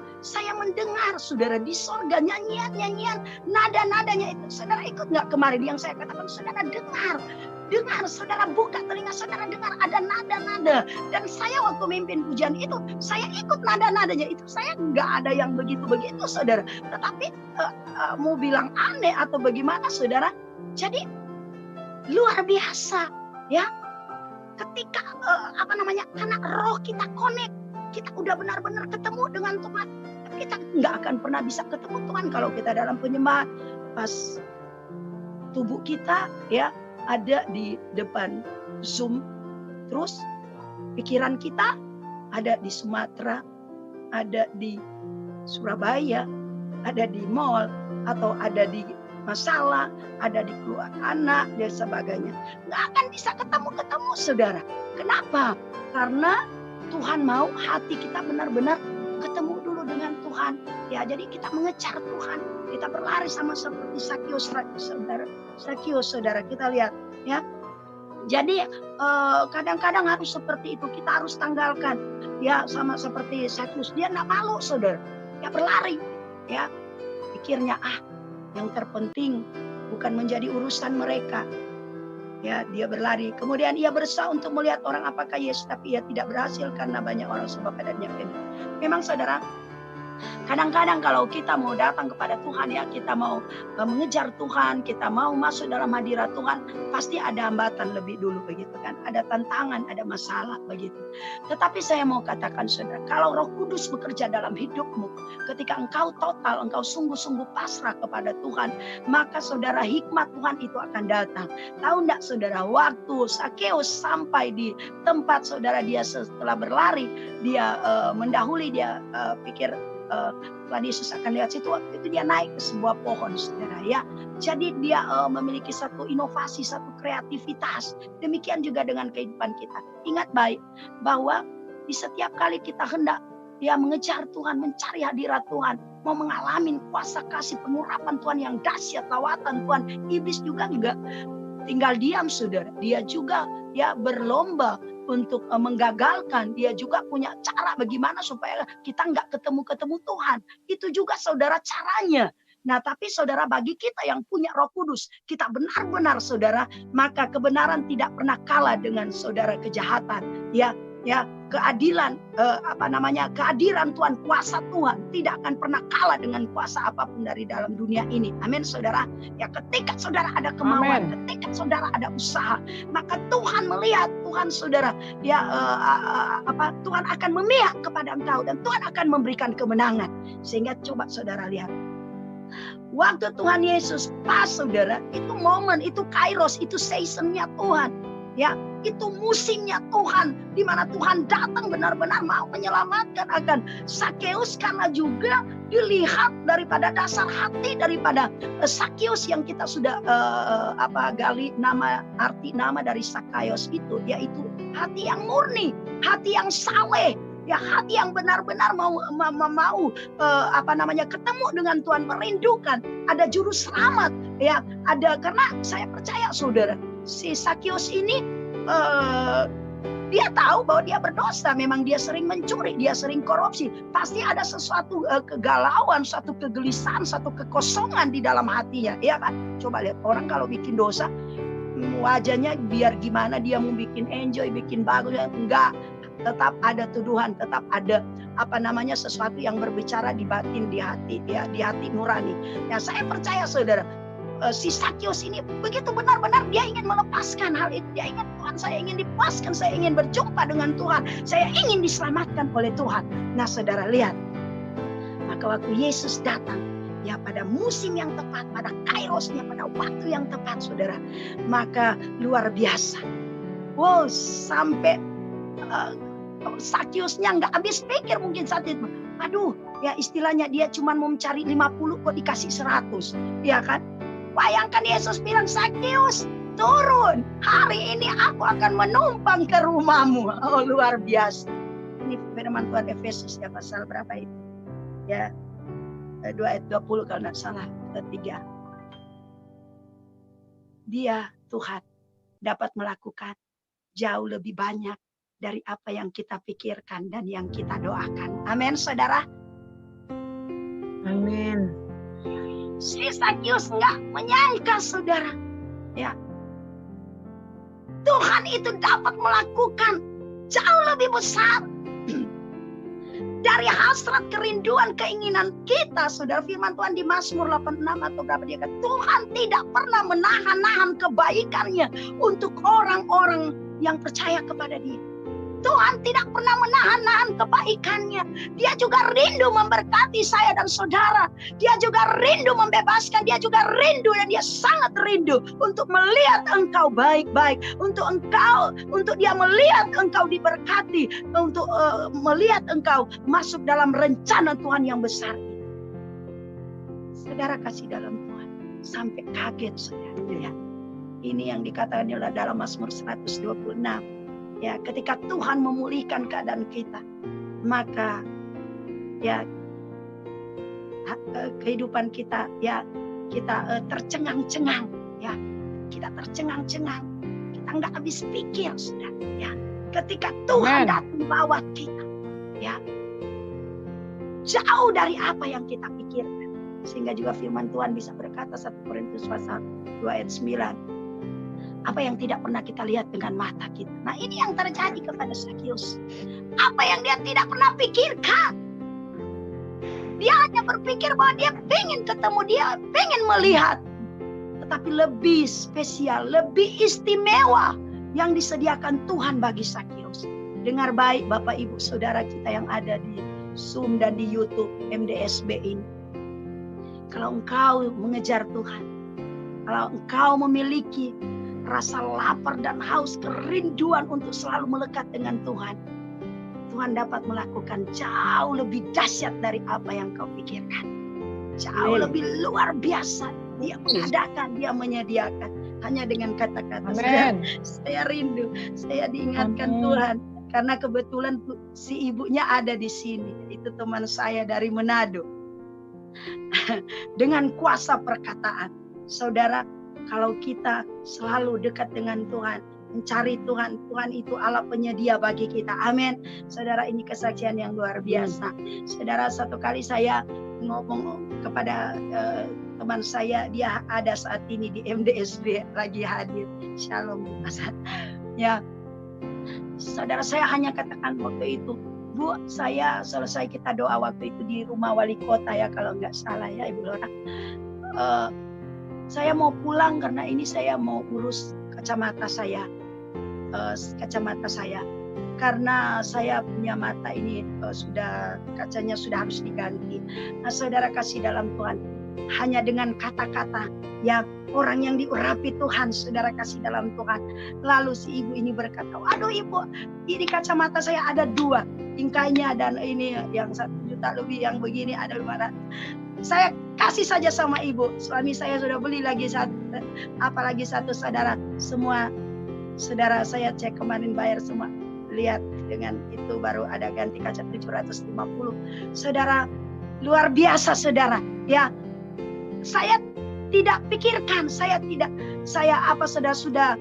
mendengar saudara di sorga nyanyian, nada-nadanya itu. Saudara ikut nggak kemarin yang saya katakan? Saudara dengar, saudara buka telinga saudara dengar ada nada-nada. Dan saya waktu mimpin pujian itu, saya ikut nada-nadanya itu. Saya nggak ada yang begitu-begitu saudara. Tetapi mau bilang aneh atau bagaimana saudara? Jadi luar biasa ya. Ketika karena roh kita connect, kita udah benar-benar ketemu dengan Tuhan. Kita nggak akan pernah bisa ketemu Tuhan kalau kita dalam penyembahan. Pas tubuh kita ya ada di depan Zoom, terus pikiran kita ada di Sumatera, ada di Surabaya, ada di mall, atau ada di masalah, ada di keluarga anak dan sebagainya. Nggak akan bisa ketemu saudara. Kenapa? Karena Tuhan mau hati kita benar-benar ketemu Tuhan. Ya, jadi kita mengejar Tuhan. Kita berlari sama seperti Sakius, saudara. Kita lihat, ya. Jadi kadang-kadang harus seperti itu. Kita harus tanggalkan, ya, sama seperti Sakius. Dia nggak malu, saudara. Ya berlari, ya. Pikirnya yang terpenting bukan menjadi urusan mereka. Ya, dia berlari. Kemudian ia berusaha untuk melihat orang apakah Yesus, tapi ia tidak berhasil karena banyak orang sebab badannya pendek. Memang saudara, kadang-kadang kalau kita mau datang kepada Tuhan, ya, kita mau mengejar Tuhan, kita mau masuk dalam hadirat Tuhan, pasti ada hambatan lebih dulu begitu kan. Ada tantangan, ada masalah begitu. Tetapi saya mau katakan saudara, kalau Roh Kudus bekerja dalam hidupmu, ketika engkau total, engkau sungguh-sungguh pasrah kepada Tuhan, maka saudara, hikmat Tuhan itu akan datang. Tahu enggak saudara, waktu Sakeus sampai di tempat saudara, dia setelah berlari, dia mendahului, dia pikir Tuhan Yesus akan lihat situ, waktu itu dia naik ke sebuah pohon, saudara, ya. Jadi dia memiliki satu inovasi, satu kreativitas. Demikian juga dengan kehidupan kita. Ingat baik bahwa di setiap kali kita hendak mengejar Tuhan, mencari hadirat Tuhan, mau mengalami kuasa kasih pengurapan Tuhan yang dahsyat, lawatan Tuhan, iblis juga tinggal diam, saudara. Dia juga berlomba untuk menggagalkan. Dia juga punya cara bagaimana supaya kita nggak ketemu Tuhan. Itu juga saudara caranya. Nah, tapi saudara, bagi kita yang punya Roh Kudus, kita benar-benar saudara, maka kebenaran tidak pernah kalah dengan saudara kejahatan. Ya, keadilan, kehadiran Tuhan, kuasa Tuhan tidak akan pernah kalah dengan kuasa apapun dari dalam dunia ini. Amin, saudara. Ya, ketika saudara ada kemauan, ketika saudara ada usaha, maka Tuhan melihat, Tuhan saudara, Tuhan akan memihak kepada engkau dan Tuhan akan memberikan kemenangan. Sehingga coba saudara lihat, waktu Tuhan Yesus pas saudara, itu momen, itu kairos, itu seasonnya Tuhan. Ya, itu musimnya Tuhan, di mana Tuhan datang benar-benar mau menyelamatkan akan Sakeus, karena juga dilihat daripada dasar hati daripada Sakeus yang kita sudah gali arti nama dari Sakeus itu, yaitu hati yang murni, hati yang saleh. Ya, hati yang benar-benar mau ketemu dengan Tuhan, merindukan ada juru selamat, ya, ada. Karena saya percaya saudara, si Sakeus ini dia tahu bahwa dia berdosa, memang dia sering mencuri, dia sering korupsi, pasti ada sesuatu kegalauan, suatu kegelisahan, satu kekosongan di dalam hatinya, ya kan? Coba lihat orang kalau bikin dosa, wajahnya biar gimana, dia mau bikin enjoy, bikin bagus, enggak. Tetap ada tuduhan, tetap ada sesuatu yang berbicara di batin, di hati, ya, di hati nurani. Ya, saya percaya saudara, si Sakeus ini begitu benar-benar dia ingin melepaskan hal itu. Dia ingin, Tuhan, saya ingin dipuaskan, saya ingin berjumpa dengan Tuhan, saya ingin diselamatkan oleh Tuhan. Nah saudara lihat, maka waktu Yesus datang, ya, pada musim yang tepat, pada kairosnya, pada waktu yang tepat saudara, maka luar biasa. Wow, sampai Sakeusnya nggak habis pikir mungkin saat itu. Aduh, ya istilahnya dia cuma mau mencari 50 kok dikasih 100, ya kan? Bayangkan Yesus bilang, Sakeus, turun. Hari ini aku akan menumpang ke rumahmu. Oh, luar biasa. Ini firman Tuhan Efesus, ya, pasal berapa itu? Ya, 2 ayat 20 kalau nggak salah, 3. Dia, Tuhan, dapat melakukan jauh lebih banyak dari apa yang kita pikirkan dan yang kita doakan. Amin, saudara. Amin. Si Sakeus nggak menyangka, saudara, ya, Tuhan itu dapat melakukan jauh lebih besar dari hasrat, kerinduan, keinginan kita, saudara. Firman Tuhan di Mazmur 86 atau berapa dia kata, Tuhan tidak pernah menahan-nahan kebaikannya untuk orang-orang yang percaya kepada Dia. Tuhan tidak pernah menahan-nahan kebaikannya. Dia juga rindu memberkati saya dan saudara. Dia juga rindu membebaskan. Dia juga rindu, dan dia sangat rindu untuk melihat engkau baik-baik. Untuk dia melihat engkau diberkati. Untuk melihat engkau masuk dalam rencana Tuhan yang besar. Saudara kasih dalam Tuhan. Sampai kaget saudara. Ya. Ini yang dikatakan dalam Mazmur 126. Ya, ketika Tuhan memulihkan keadaan kita, maka ya kehidupan kita, ya kita tercengang-cengang, ya kita tercengang-cengang, kita nggak habis pikir, sudah, ya ketika Tuhan datang bawa kita, ya jauh dari apa yang kita pikirkan, sehingga juga firman Tuhan bisa berkata 1 Korintus pasal 2 ayat 9, apa yang tidak pernah kita lihat dengan mata kita. Nah, ini yang terjadi kepada Sakius. Apa yang dia tidak pernah pikirkan. Dia hanya berpikir bahwa dia pengen ketemu, dia pengen melihat. Tetapi lebih spesial, lebih istimewa yang disediakan Tuhan bagi Sakius. Dengar baik Bapak Ibu Saudara kita yang ada di Zoom dan di YouTube MDSB ini. Kalau engkau mengejar Tuhan, kalau engkau memiliki rasa lapar dan haus, kerinduan untuk selalu melekat dengan Tuhan, Tuhan dapat melakukan jauh lebih dahsyat dari apa yang kau pikirkan. Jauh lebih luar biasa. Dia mengadakan, dia menyediakan. Hanya dengan kata-kata, saya rindu, saya diingatkan Tuhan. Karena kebetulan si ibunya ada di sini. Itu teman saya dari Manado. Dengan kuasa perkataan. Saudara, kalau kita selalu dekat dengan Tuhan, mencari Tuhan, Tuhan itu Allah penyedia bagi kita. Amin. Saudara, ini kesaksian yang luar biasa. Saudara, satu kali saya ngomong kepada teman saya, dia ada saat ini di MDSB lagi hadir. Shalom. Ya, saudara, saya hanya katakan waktu itu, Bu, saya selesai kita doa waktu itu di rumah wali kota ya, kalau nggak salah ya Ibu Lora. Saya mau pulang karena ini saya mau urus kacamata saya. Karena saya punya mata ini kacanya sudah harus diganti. Nah, saudara kasih dalam Tuhan, hanya dengan kata-kata ya orang yang diurapi Tuhan, saudara kasih dalam Tuhan. Lalu si ibu ini berkata, aduh Ibu, ini kacamata saya ada 2 tingkahnya, dan ini yang 1 juta lebih, yang begini ada 500. Saya kasih saja sama ibu. Suami saya sudah beli lagi apalagi satu, saudara. Semua saudara saya cek kemarin, bayar semua. Lihat, dengan itu baru ada ganti kaca 750. Saudara, luar biasa saudara. Ya, saya tidak pikirkan, saya sudah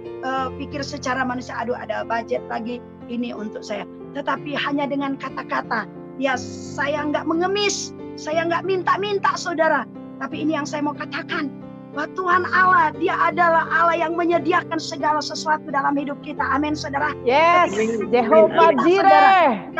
pikir secara manusia, aduh ada budget lagi ini untuk saya. Tetapi hanya dengan kata-kata, ya saya nggak mengemis, saya nggak minta-minta saudara. Tapi ini yang saya mau katakan, bahwa Tuhan Allah, dia adalah Allah yang menyediakan segala sesuatu dalam hidup kita. Amin saudara. Yes, Jehovah Jireh.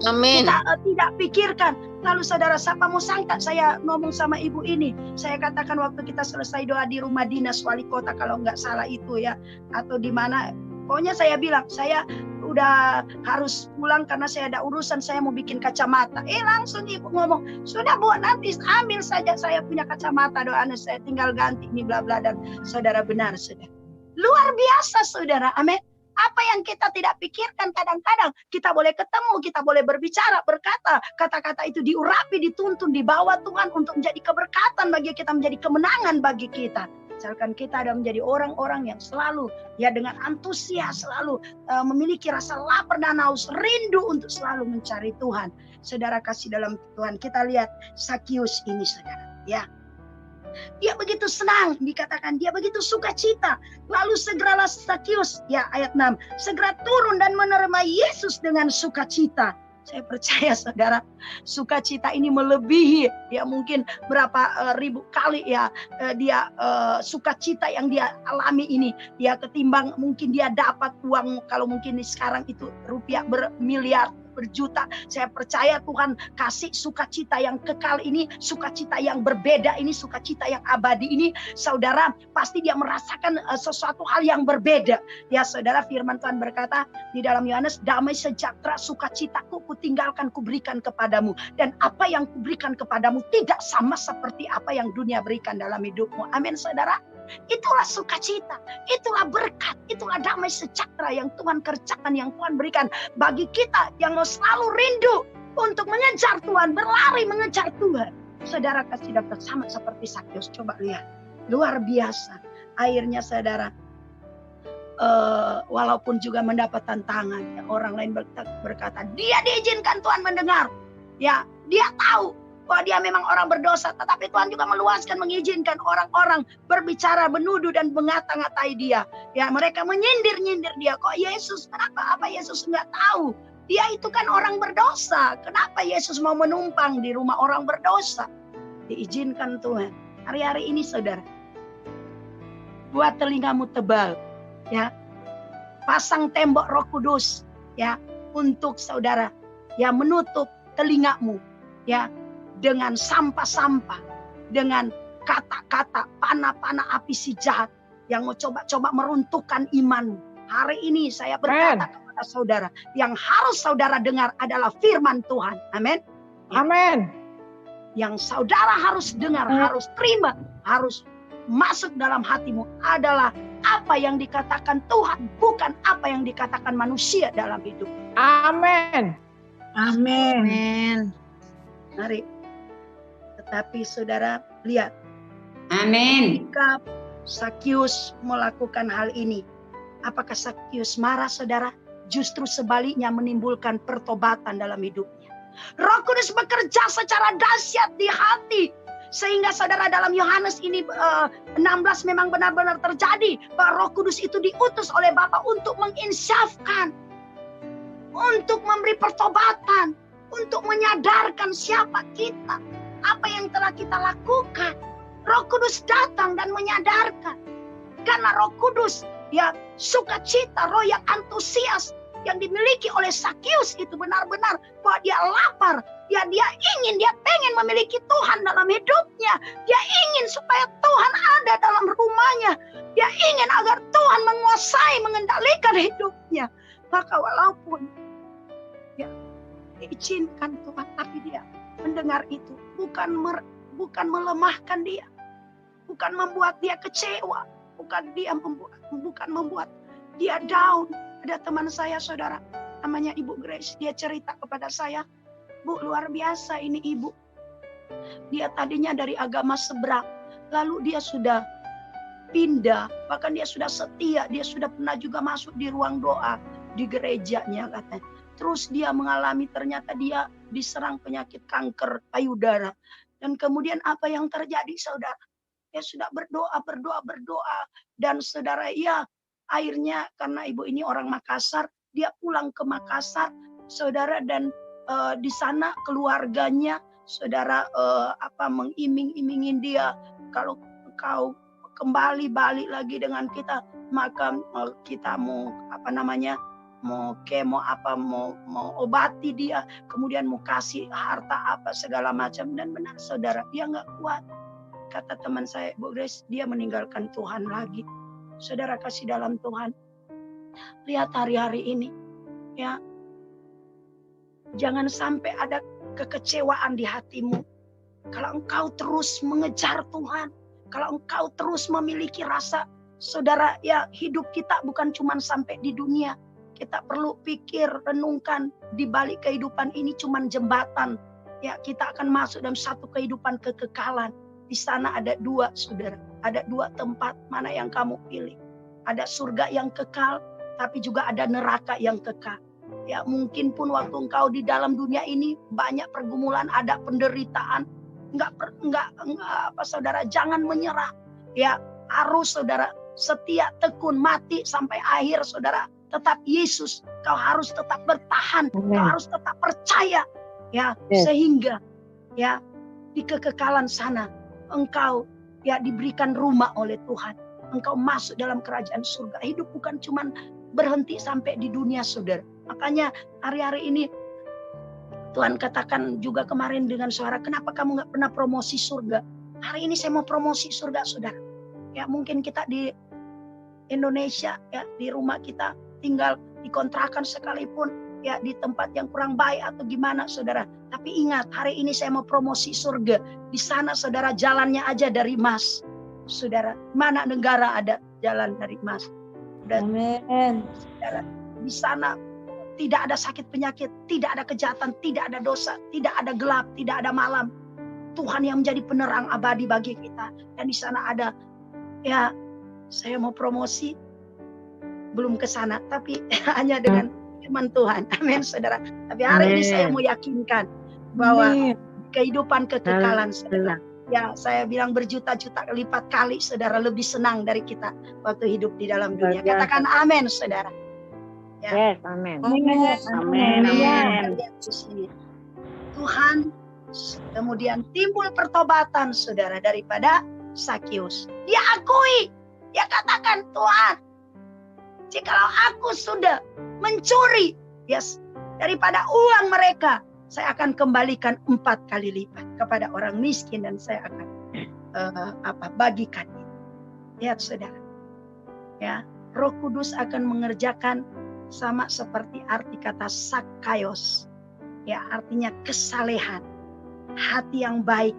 Amin. Kita tidak pikirkan. Lalu saudara, siapa mau sangka saya ngomong sama ibu ini. Saya katakan waktu kita selesai doa di rumah dinas wali kota, kalau nggak salah itu ya, atau di mana. Pokoknya saya bilang, saya udah harus pulang karena saya ada urusan, saya mau bikin kacamata. Langsung ibu ngomong, sudah Bu, nanti ambil saja, saya punya kacamata, doanya saya tinggal ganti ini bla bla. Dan saudara, benar saudara. Luar biasa saudara, amin. Apa yang kita tidak pikirkan, kadang-kadang kita boleh ketemu, kita boleh berbicara, berkata, kata-kata itu diurapi, dituntun, dibawa Tuhan untuk menjadi keberkatan bagi kita, menjadi kemenangan bagi kita. Misalkan kita ada menjadi orang-orang yang selalu ya dengan antusias, selalu memiliki rasa lapar dan haus, rindu untuk selalu mencari Tuhan. Saudara kasih dalam Tuhan, kita lihat Sakius ini saudara, ya. Dia begitu senang, dikatakan dia begitu sukacita. Lalu segeralah Sakius, ya ayat 6, segera turun dan menerima Yesus dengan sukacita. Saya percaya saudara, sukacita ini melebihi ya mungkin berapa ribu kali ya dia sukacita yang dia alami ini. Ya ketimbang mungkin dia dapat uang, kalau mungkin sekarang itu rupiah bermiliar, berjuta. Saya percaya Tuhan kasih sukacita yang kekal ini, sukacita yang berbeda ini, sukacita yang abadi ini. Saudara, pasti dia merasakan sesuatu hal yang berbeda. Ya saudara, firman Tuhan berkata di dalam Yohanes, damai sejahtera sukacitaku kutinggalkan, kuberikan kepadamu. Dan apa yang kuberikan kepadamu tidak sama seperti apa yang dunia berikan dalam hidupmu. Amin saudara. Itulah sukacita, itulah berkat, itulah damai sejahtera yang Tuhan kerjakan, yang Tuhan berikan bagi kita yang mau selalu rindu untuk mengejar Tuhan, berlari mengejar Tuhan. Saudara kasih dapat sama seperti Sakius, coba lihat, luar biasa. Akhirnya saudara, walaupun juga mendapat tantangan, ya, orang lain berkata dia diizinkan Tuhan mendengar, ya dia tahu bahwa dia memang orang berdosa, tetapi Tuhan juga meluaskan, mengizinkan orang-orang berbicara, menuduh dan mengata-ngatai dia. Ya, mereka menyindir-nyindir dia. Kok Yesus, kenapa? Apa Yesus nggak tahu? Dia itu kan orang berdosa. Kenapa Yesus mau menumpang di rumah orang berdosa? Diizinkan Tuhan. Hari-hari ini saudara, buat telingamu tebal, ya, pasang tembok Roh Kudus, ya, untuk saudara, ya, menutup telingamu, ya, dengan sampah-sampah, dengan kata-kata panah-panah api si jahat yang mau coba-coba meruntuhkan imanmu. Hari ini saya berkata kepada saudara, yang harus saudara dengar adalah firman Tuhan. Amin. Amin. Yang saudara harus dengar, harus terima, harus masuk dalam hatimu adalah apa yang dikatakan Tuhan, bukan apa yang dikatakan manusia dalam hidup. Amin. Amin. Mari. Tetapi saudara lihat. Amin. Jika Sakius melakukan hal ini, apakah Sakius marah saudara? Justru sebaliknya menimbulkan pertobatan dalam hidupnya. Roh Kudus bekerja secara dahsyat di hati. Sehingga saudara dalam Yohanes ini 16 memang benar-benar terjadi. Bahwa Roh Kudus itu diutus oleh Bapa untuk menginsyafkan. Untuk memberi pertobatan. Untuk menyadarkan siapa kita. Apa yang telah kita lakukan. Roh Kudus datang dan menyadarkan. Karena Roh Kudus, ya, sukacita, roh yang antusias yang dimiliki oleh Sakius itu benar-benar bahwa dia lapar, ya, dia ingin, dia pengen memiliki Tuhan dalam hidupnya. Dia ingin supaya Tuhan ada dalam rumahnya. Dia ingin agar Tuhan menguasai, mengendalikan hidupnya. Maka walaupun, ya, diizinkan Tuhan, tapi dia mendengar itu bukan melemahkan dia, bukan membuat dia kecewa, bukan membuat dia down. Ada teman saya saudara, namanya Ibu Grace, dia cerita kepada saya, Bu, luar biasa ini Ibu. Dia tadinya dari agama seberang, lalu dia sudah pindah, bahkan dia sudah setia, dia sudah pernah juga masuk di ruang doa di gerejanya katanya. Terus dia mengalami, ternyata dia diserang penyakit kanker payudara. Dan kemudian apa yang terjadi saudara? Dia sudah berdoa. Dan saudara, ya, akhirnya karena ibu ini orang Makassar, dia pulang ke Makassar, saudara, dan di sana keluarganya, saudara, mengiming-imingin dia, kalau kau kembali balik lagi dengan kita, maka kita mau mau kemo mau obati dia, kemudian mau kasih harta apa segala macam. Dan benar saudara, dia nggak kuat. Kata teman saya, Bu Grace, dia meninggalkan Tuhan lagi. Saudara kasih dalam Tuhan, lihat hari-hari ini, ya, jangan sampai ada kekecewaan di hatimu. Kalau engkau terus mengejar Tuhan, kalau engkau terus memiliki rasa, saudara, ya, hidup kita bukan cuma sampai di dunia. Kita perlu pikir, renungkan, di balik kehidupan ini cuma jembatan. Ya, kita akan masuk dalam satu kehidupan kekekalan. Di sana ada dua, saudara. Ada dua tempat, mana yang kamu pilih. Ada surga yang kekal, tapi juga ada neraka yang kekal. Ya, mungkin pun waktu engkau di dalam dunia ini banyak pergumulan, ada penderitaan. Saudara, jangan menyerah. Ya, harus saudara setia, tekun, mati sampai akhir, saudara. Tetap Yesus, kau harus tetap bertahan, kau harus tetap percaya, ya, sehingga, ya, di kekekalan sana engkau, ya, diberikan rumah oleh Tuhan. Engkau masuk dalam kerajaan surga. Hidup bukan cuma berhenti sampai di dunia, saudara. Makanya hari-hari ini Tuhan katakan juga kemarin dengan suara, kenapa kamu nggak pernah promosi surga? Hari ini saya mau promosi surga, saudara. Ya, mungkin kita di Indonesia, ya, di rumah kita tinggal dikontrakan sekalipun, ya, di tempat yang kurang baik atau gimana, saudara. Tapi ingat, hari ini saya mau promosi surga. Di sana, saudara, jalannya aja dari emas. Saudara, mana negara ada jalan dari emas? Amin. Saudara, di sana tidak ada sakit penyakit, tidak ada kejahatan, tidak ada dosa, tidak ada gelap, tidak ada malam. Tuhan yang menjadi penerang abadi bagi kita. Dan di sana ada, ya, saya mau promosi, belum ke sana, tapi hanya dengan firman Tuhan. Amin, saudara. Tapi hari ini saya mau yakinkan bahwa kehidupan kekekalan, saudara. Ya, saya bilang berjuta-juta lipat kali, saudara, lebih senang dari kita waktu hidup di dalam dunia. Katakan amin, saudara. Ya. Yes, amin. Amin. Tuhan, kemudian timbul pertobatan, saudara, daripada Sakius. Dia akui, dia katakan, Tuhan, jikalau aku sudah mencuri, yes, daripada uang mereka, saya akan kembalikan 4 kali lipat kepada orang miskin dan saya akan bagikan. Lihat, saudara, ya, Roh Kudus akan mengerjakan sama seperti arti kata sakaios, ya, artinya kesalehan, hati yang baik,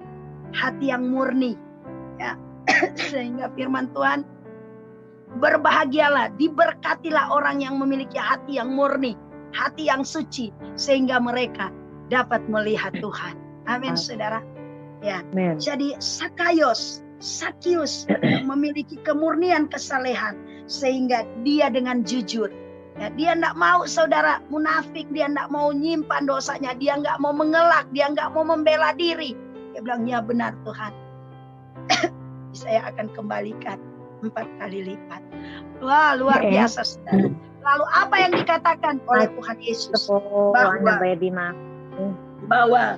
hati yang murni, ya. Sehingga firman Tuhan, berbahagialah, diberkatilah orang yang memiliki hati yang murni, hati yang suci, sehingga mereka dapat melihat Tuhan. Amin, saudara. Ya. Amen. Jadi Sakius memiliki kemurnian kesalehan, sehingga dia dengan jujur, ya, dia tidak mau, saudara, munafik, dia tidak mau nyimpan dosanya, dia nggak mau mengelak, dia nggak mau membela diri. Dia bilang, ya benar Tuhan, saya akan kembalikan 4 kali lipat. Wah, luar biasa, saudara. Lalu apa yang dikatakan oleh Tuhan Yesus? Bahwa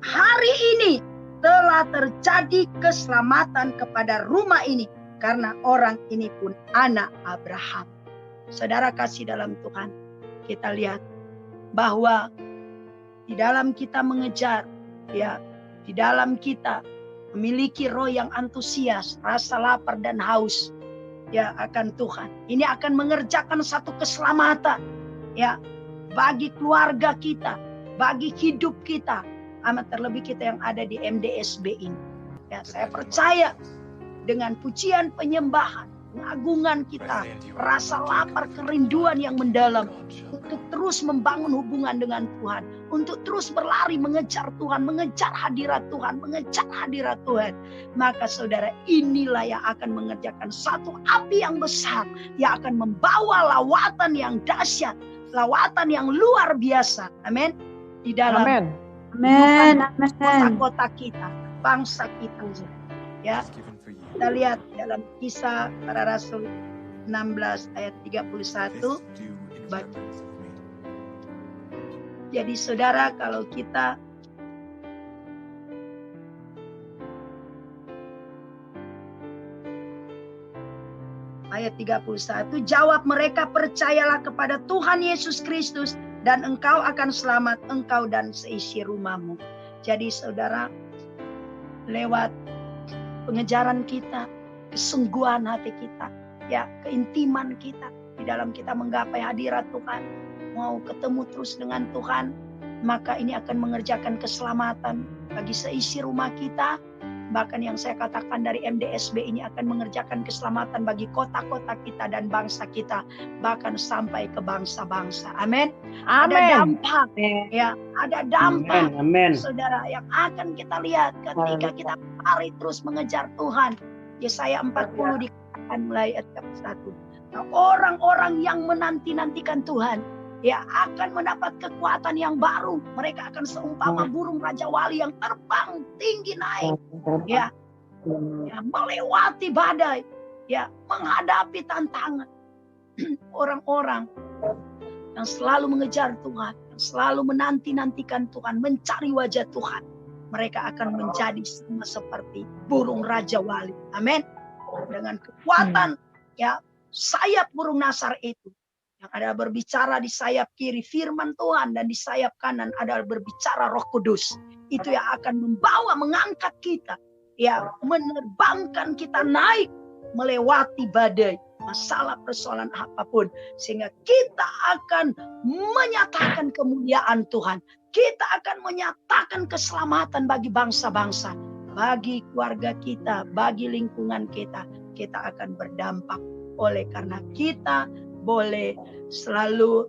hari ini telah terjadi keselamatan kepada rumah ini, karena orang ini pun anak Abraham. Saudara kasih dalam Tuhan, kita lihat bahwa di dalam kita mengejar, ya, di dalam kita memiliki roh yang antusias, rasa lapar dan haus, ya, akan Tuhan. Ini akan mengerjakan satu keselamatan, ya, bagi keluarga kita, bagi hidup kita, amat terlebih kita yang ada di MDSB ini. Ya, saya percaya dengan pujian penyembahan, pengagungan kita, rasa lapar, kerinduan yang mendalam untuk terus membangun hubungan dengan Tuhan, untuk terus berlari mengejar Tuhan, mengejar hadirat Tuhan, mengejar hadirat Tuhan. Maka saudara, inilah yang akan mengerjakan satu api yang besar, yang akan membawa lawatan yang dahsyat, lawatan yang luar biasa. Amin. Di dalam kota-kota kita, bangsa kita. Ya, kita lihat dalam Kisah Para Rasul 16 ayat 31. Jadi saudara, kalau kita ayat 31, jawab mereka, percayalah kepada Tuhan Yesus Kristus dan engkau akan selamat, engkau dan seisi rumahmu. Jadi saudara, lewat pengejaran kita, kesungguhan hati kita, ya, keintiman kita di dalam kita menggapai hadirat Tuhan, mau ketemu terus dengan Tuhan, maka ini akan mengerjakan keselamatan bagi seisi rumah kita. Bahkan yang saya katakan dari MDSB ini akan mengerjakan keselamatan bagi kota-kota kita dan bangsa kita, bahkan sampai ke bangsa-bangsa. Amin. Ada dampak, ya, ada dampak, saudara, yang akan kita lihat ketika kita lari terus mengejar Tuhan. Yesaya 40 dikatakan mulai ayat 1. Nah, orang-orang yang menanti-nantikan Tuhan, ya, akan mendapat kekuatan yang baru. Mereka akan seumpama burung Raja Wali yang terbang tinggi naik, ya, ya, melewati badai, ya, menghadapi tantangan. Orang-orang yang selalu mengejar Tuhan, yang selalu menanti-nantikan Tuhan, mencari wajah Tuhan, mereka akan menjadi sama seperti burung Raja Wali. Amin. Dengan kekuatan, ya, sayap burung Nasar itu, yang ada berbicara di sayap kiri firman Tuhan, dan di sayap kanan ada berbicara Roh Kudus. Itu yang akan membawa, mengangkat kita, ya, menerbangkan kita naik melewati badai, masalah persoalan apapun, sehingga kita akan menyatakan kemuliaan Tuhan. Kita akan menyatakan keselamatan bagi bangsa-bangsa, bagi keluarga kita, bagi lingkungan kita. Kita akan berdampak oleh karena kita boleh selalu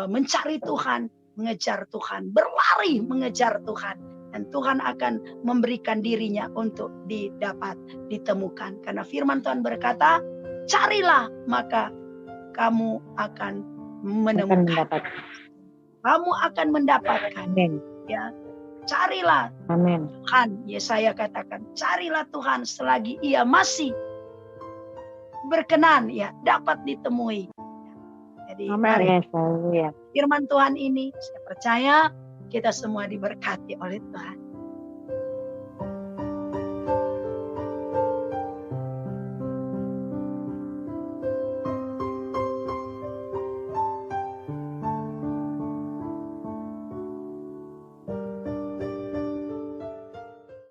mencari Tuhan, mengejar Tuhan, berlari mengejar Tuhan. Dan Tuhan akan memberikan dirinya untuk ditemukan. Karena firman Tuhan berkata, carilah maka kamu akan menemukan. Kamu akan mendapatkan. Ya, Carilah Amin. Tuhan. Yesaya katakan, carilah Tuhan selagi ia masih berkenan, ya, dapat ditemui. Jadi mari, Yes, haleluya. firman Tuhan ini saya percaya kita semua diberkati oleh Tuhan.